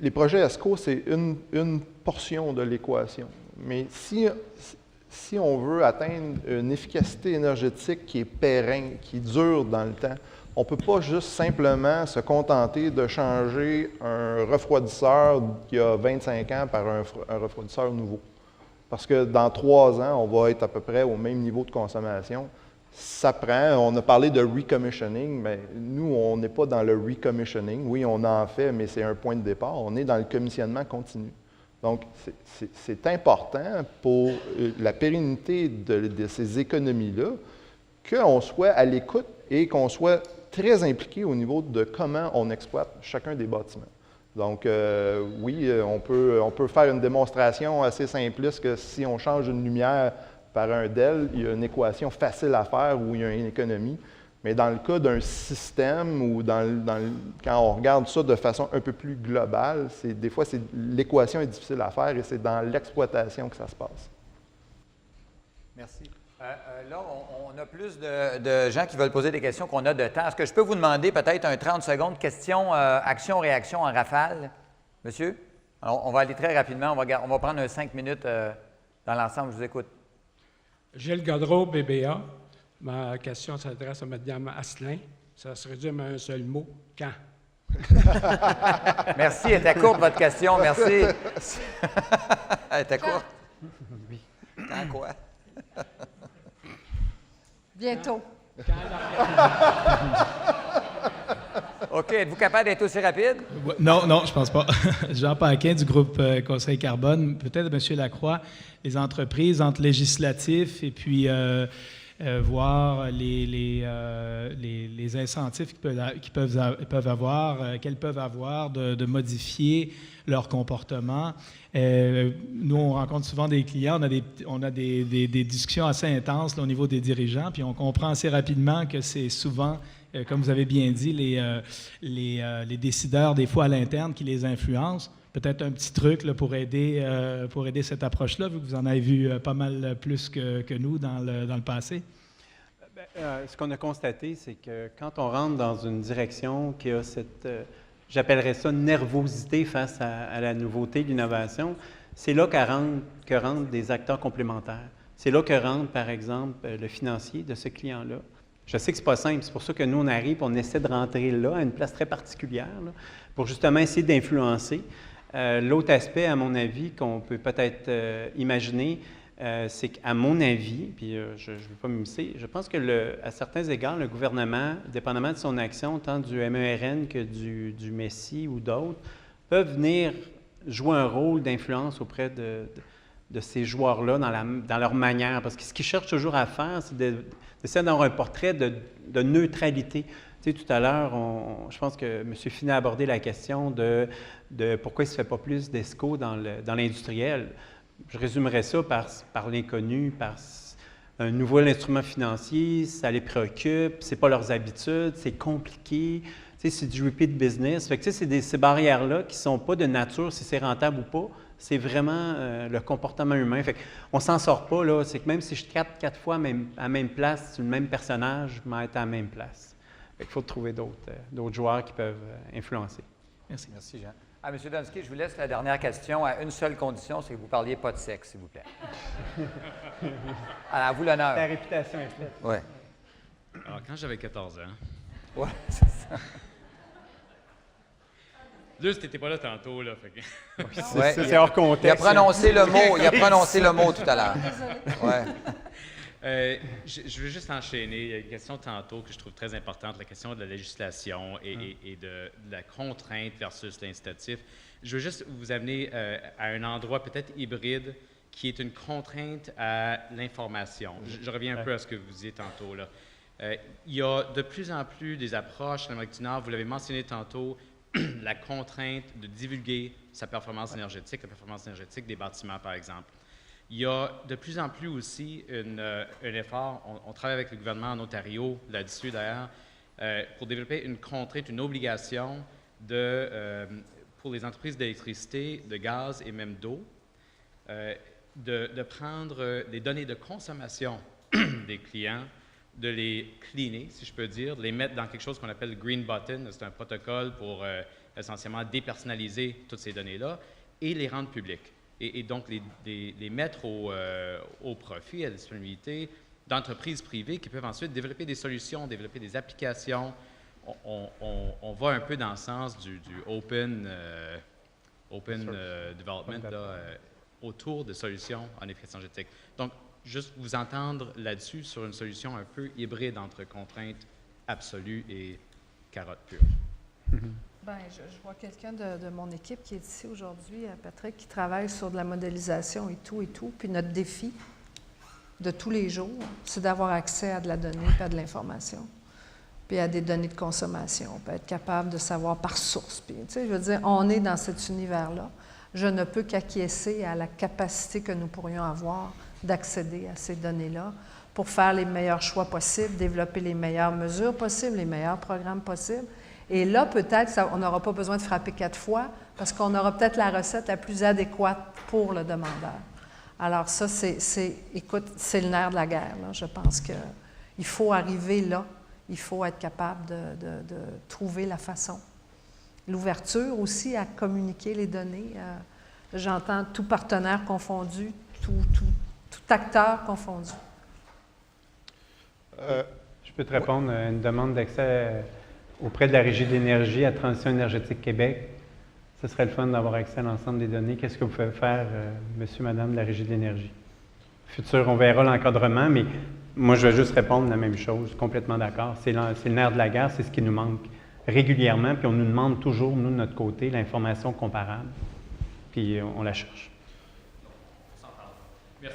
Speaker 5: Les projets ESCO, c'est une portion de l'équation. Mais si on veut atteindre une efficacité énergétique qui est pérenne, qui dure dans le temps, on ne peut pas juste simplement se contenter de changer un refroidisseur qui a 25 ans par un refroidisseur nouveau. Parce que dans 3 ans, on va être à peu près au même niveau de consommation. Ça prend, on a parlé de recommissioning, mais nous, on n'est pas dans le recommissioning. Oui, on en fait, mais c'est un point de départ. On est dans le commissionnement continu. Donc, c'est important pour la pérennité de ces économies-là qu'on soit à l'écoute et qu'on soit très impliqué au niveau de comment on exploite chacun des bâtiments. Donc, oui, on peut faire une démonstration assez simpliste que si on change une lumière par un DEL, il y a une équation facile à faire où il y a une économie. Mais dans le cas d'un système ou quand on regarde ça de façon un peu plus globale, des fois, l'équation est difficile à faire et c'est dans l'exploitation que ça se passe.
Speaker 2: Merci. Là, on a plus de gens qui veulent poser des questions qu'on a de temps. Est-ce que je peux vous demander peut-être un 30 secondes, question, action-réaction en rafale? Monsieur? Alors, on va aller très rapidement. On va prendre 5 minutes dans l'ensemble. Je vous écoute.
Speaker 9: Gilles Godreau, BBA. Ma question s'adresse à Mme Asselin. Ça se résume à un seul mot. Quand?
Speaker 2: Merci. Elle était courte, votre question. Merci. Elle était courte.
Speaker 4: Oui.
Speaker 2: Quand quoi?
Speaker 3: Bientôt.
Speaker 2: OK. Êtes-vous capable d'être aussi rapide?
Speaker 10: Non, je pense pas. Jean Paquin du groupe Conseil Carbone. Peut-être, M. Lacroix, les entreprises entre législatifs et puis voir les incentifs qu'elles peuvent avoir de modifier leur comportement. Nous, on rencontre souvent des clients, on a des discussions assez intenses là, au niveau des dirigeants, puis on comprend assez rapidement que c'est souvent, comme vous avez bien dit, les décideurs, des fois à l'interne, qui les influencent. Peut-être un petit truc là, pour aider cette approche-là, vu que vous en avez vu pas mal plus que nous dans le passé?
Speaker 4: Ce qu'on a constaté, c'est que quand on rentre dans une direction qui a cette, j'appellerais ça nervosité face à la nouveauté, l'innovation, c'est là que rentrent des acteurs complémentaires. C'est là que rentre, par exemple, le financier de ce client-là. Je sais que ce n'est pas simple, c'est pour ça que nous, on arrive, on essaie de rentrer là, à une place très particulière, là, pour justement essayer d'influencer. L'autre aspect, à mon avis, qu'on peut peut-être imaginer, c'est qu'à mon avis, puis je ne veux pas m'immiscer, je pense que à certains égards, le gouvernement, dépendamment de son action, tant du MERN que du MESI ou d'autres, peuvent venir jouer un rôle d'influence auprès de ces joueurs-là dans leur manière. Parce que ce qu'ils cherchent toujours à faire, c'est d'essayer d'avoir un portrait de neutralité. Tu sais, tout à l'heure, je pense que M. Finet a abordé la question de pourquoi il ne se fait pas plus d'ESCO dans l'industriel. Je résumerais ça par l'inconnu, par un nouvel instrument financier, ça les préoccupe, ce n'est pas leurs habitudes, c'est compliqué, tu sais, c'est du repeat business. Fait que, tu sais, c'est ces barrières-là qui ne sont pas de nature, si c'est rentable ou pas, c'est vraiment le comportement humain. Fait qu'on ne s'en sort pas, là. C'est que même si je capte 4 fois à la même place, sur le même personnage, je vais être à la même place. Fait qu'il faut trouver d'autres joueurs qui peuvent influencer.
Speaker 10: Merci.
Speaker 2: Merci, Jean. Ah, M. Donsky, je vous laisse la dernière question à une seule condition, c'est que vous ne parliez pas de sexe, s'il vous plaît. Alors, à vous l'honneur.
Speaker 4: Ta réputation est faite.
Speaker 2: Oui.
Speaker 11: Alors, quand j'avais 14 ans,
Speaker 2: Oui, c'est ça.
Speaker 11: là, t'étais pas là tantôt, là. Fait que...
Speaker 2: Ouais,
Speaker 4: c'est hors contexte.
Speaker 2: Il a prononcé le mot, il a prononcé le mot tout à l'heure. Ouais.
Speaker 11: Je veux juste enchaîner. Il y a une question tantôt que je trouve très importante, la question de la législation et de la contrainte versus l'incitatif. Je veux juste vous amener à un endroit peut-être hybride qui est une contrainte à l'information. Je reviens un peu à ce que vous disiez tantôt, là. Il y a de plus en plus des approches en Amérique du Nord, vous l'avez mentionné tantôt, la contrainte de divulguer sa performance énergétique, la performance énergétique des bâtiments, par exemple. Il y a de plus en plus aussi un effort, on travaille avec le gouvernement en Ontario, là-dessus d'ailleurs, pour développer une contrainte, une obligation pour les entreprises d'électricité, de gaz et même d'eau, de prendre les données de consommation des clients, de les cleaner, si je peux dire, de les mettre dans quelque chose qu'on appelle le Green Button. C'est un protocole pour essentiellement dépersonnaliser toutes ces données-là et les rendre publiques. Et donc les mettre au profit, à la disponibilité d'entreprises privées qui peuvent ensuite développer des solutions, développer des applications. On va un peu dans le sens du open development là, autour de solutions en efficacité énergétique. Donc, juste vous entendre là-dessus sur une solution un peu hybride entre contraintes absolues et carottes pures.
Speaker 3: Bien, je vois quelqu'un de mon équipe qui est ici aujourd'hui, Patrick, qui travaille sur de la modélisation et tout. Puis notre défi de tous les jours, c'est d'avoir accès à de la donnée et à de l'information, puis à des données de consommation, puis être capable de savoir par source. Puis, tu sais, je veux dire, on est dans cet univers-là. Je ne peux qu'acquiescer à la capacité que nous pourrions avoir d'accéder à ces données-là pour faire les meilleurs choix possibles, développer les meilleures mesures possibles, les meilleurs programmes possibles. Et là, peut-être, on n'aura pas besoin de frapper 4 fois parce qu'on aura peut-être la recette la plus adéquate pour le demandeur. Alors ça, écoute, c'est le nerf de la guerre, là. Je pense qu'il faut arriver là. Il faut être capable de trouver la façon. L'ouverture aussi à communiquer les données. J'entends tout partenaire confondu, tout acteur confondu.
Speaker 4: Je peux te répondre à une demande d'accès auprès de la Régie d'énergie à Transition énergétique Québec. Ce serait le fun d'avoir accès à l'ensemble des données. Qu'est-ce que vous pouvez faire, monsieur, madame de la Régie d'énergie? Futur, on verra l'encadrement, mais moi, je vais juste répondre la même chose, complètement d'accord. C'est le nerf de la guerre, c'est ce qui nous manque régulièrement, puis on nous demande toujours, nous, de notre côté, l'information comparable, puis on la cherche.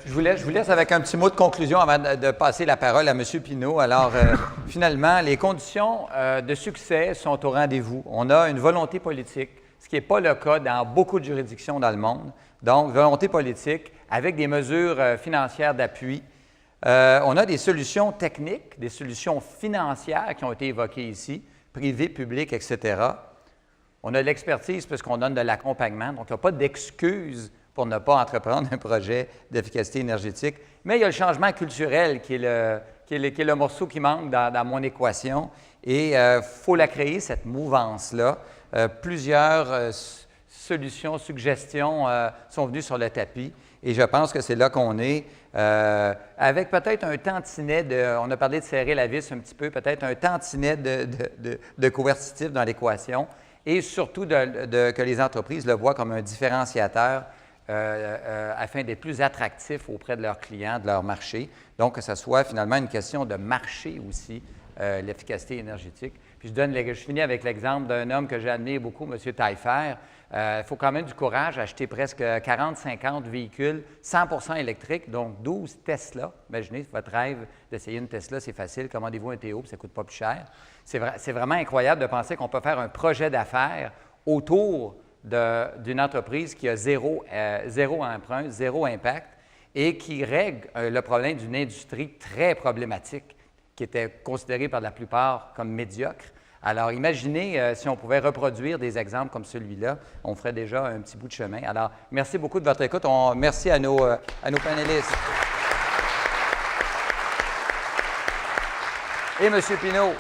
Speaker 2: Je vous laisse avec un petit mot de conclusion avant de passer la parole à M. Pinault. Alors, finalement, les conditions de succès sont au rendez-vous. On a une volonté politique, ce qui n'est pas le cas dans beaucoup de juridictions dans le monde. Donc, volonté politique avec des mesures financières d'appui. On a des solutions techniques, des solutions financières qui ont été évoquées ici, privées, publiques, etc. On a de l'expertise parce qu'on donne de l'accompagnement, donc il n'y a pas d'excuse pour ne pas entreprendre un projet d'efficacité énergétique. Mais il y a le changement culturel qui est le morceau qui manque dans mon équation. Et il faut la créer, cette mouvance-là. Plusieurs solutions, suggestions sont venues sur le tapis. Et je pense que c'est là qu'on est, avec peut-être un tantinet on a parlé de serrer la vis un petit peu, peut-être un tantinet de coercitif dans l'équation. Et surtout que les entreprises le voient comme un différenciateur afin d'être plus attractifs auprès de leurs clients, de leur marché. Donc, que ce soit finalement une question de marché aussi, l'efficacité énergétique. Puis je finis avec l'exemple d'un homme que j'admire beaucoup, M. Taillefer. Il faut quand même du courage acheter presque 40-50 véhicules 100% électriques, donc 12 Tesla. Imaginez votre rêve d'essayer une Tesla, c'est facile. Commandez-vous un Théo, puis ça ne coûte pas plus cher. C'est vraiment incroyable de penser qu'on peut faire un projet d'affaires autour d'une entreprise qui a zéro emprunt, zéro impact et qui règle le problème d'une industrie très problématique qui était considérée par la plupart comme médiocre. Alors, imaginez si on pouvait reproduire des exemples comme celui-là, on ferait déjà un petit bout de chemin. Alors, merci beaucoup de votre écoute. Merci à nos panélistes. Et M. Pinault.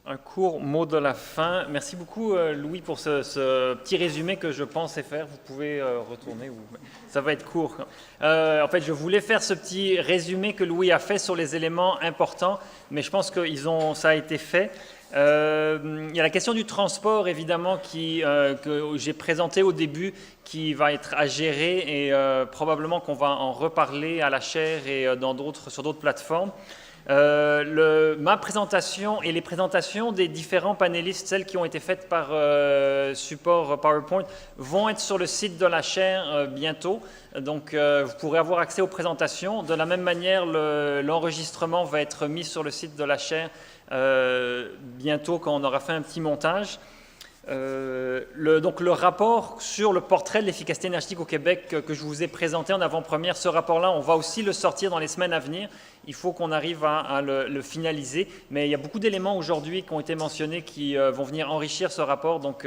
Speaker 1: Un court mot de la fin. Merci beaucoup, Louis, pour ce petit résumé que je pensais faire. Vous pouvez retourner. Ça va être court. En fait, je voulais faire ce petit résumé que Louis a fait sur les éléments importants, mais je pense que ça a été fait. Il y a la question du transport, évidemment, que j'ai présenté au début, qui va être à gérer et probablement qu'on va en reparler à la chaire et sur d'autres plateformes. Ma présentation et les présentations des différents panélistes, celles qui ont été faites par support PowerPoint, vont être sur le site de la chaire bientôt. Donc, vous pourrez avoir accès aux présentations. De la même manière, l'enregistrement va être mis sur le site de la chaire bientôt quand on aura fait un petit montage. Donc le rapport sur le portrait de l'efficacité énergétique au Québec que je vous ai présenté en avant-première, ce rapport-là, on va aussi le sortir dans les semaines à venir. Il faut qu'on arrive à le finaliser, mais il y a beaucoup d'éléments aujourd'hui qui ont été mentionnés qui vont venir enrichir ce rapport, donc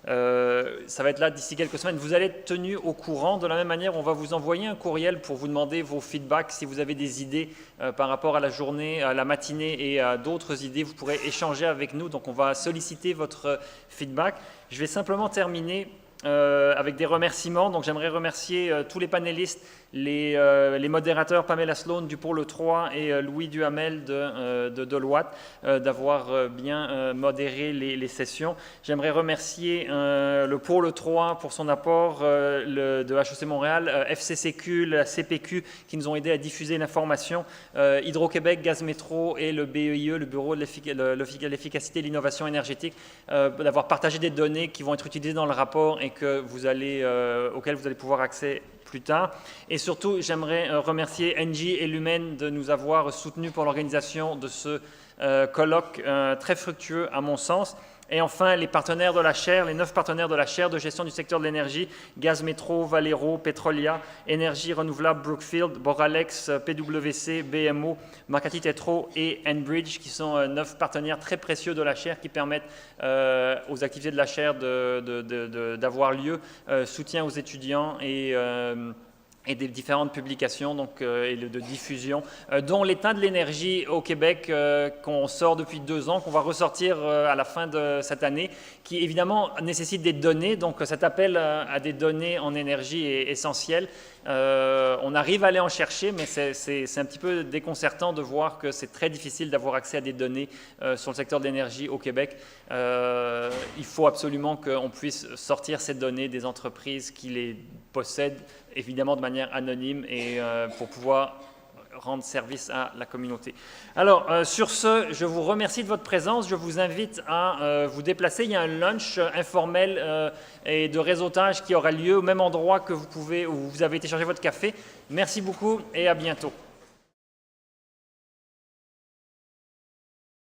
Speaker 1: ça va être là d'ici quelques semaines. Vous allez être tenu au courant. De la même manière, on va vous envoyer un courriel pour vous demander vos feedbacks. Si vous avez des idées par rapport à la journée, à la matinée et à d'autres idées, vous pourrez échanger avec nous, donc on va solliciter votre feedback. Je vais simplement terminer avec des remerciements. Donc, j'aimerais remercier tous les panélistes, les modérateurs Pamela Sloan du Pôle 3 et Louis Duhamel de Deloitte d'avoir bien modéré les sessions. J'aimerais remercier le Pôle 3 pour son apport de HEC Montréal, FCCQ, la CPQ qui nous ont aidés à diffuser l'information, Hydro-Québec, Gaz Métro et le BEIE, le Bureau de l'efficacité et de l'innovation énergétique, d'avoir partagé des données qui vont être utilisées dans le rapport et auxquelles vous allez pouvoir accès plus tard. Et surtout, j'aimerais remercier Engie et Lumen de nous avoir soutenus pour l'organisation de ce colloque très fructueux à mon sens. Et enfin, les partenaires de la chaire, les 9 partenaires de la chaire de gestion du secteur de l'énergie, Gaz Métro, Valero, Petrolia, Énergie Renouvelable, Brookfield, Boralex, PwC, BMO, Makati Tetro et Enbridge, qui sont 9 partenaires très précieux de la chaire qui permettent aux activités de la chaire d'avoir lieu, soutien aux étudiants et des différentes publications et de diffusion, dont l'état de l'énergie au Québec qu'on sort depuis 2 ans, qu'on va ressortir à la fin de cette année, qui évidemment nécessite des données, donc cet appel à des données en énergie est essentiel. On arrive à aller en chercher, mais c'est un petit peu déconcertant de voir que c'est très difficile d'avoir accès à des données sur le secteur de l'énergie au Québec. Il faut absolument qu'on puisse sortir ces données des entreprises qui les possèdent, évidemment de manière anonyme et pour pouvoir rendre service à la communauté. Alors, sur ce, je vous remercie de votre présence. Je vous invite à vous déplacer. Il y a un lunch informel et de réseautage qui aura lieu au même endroit où vous avez été chercher votre café. Merci beaucoup et à bientôt.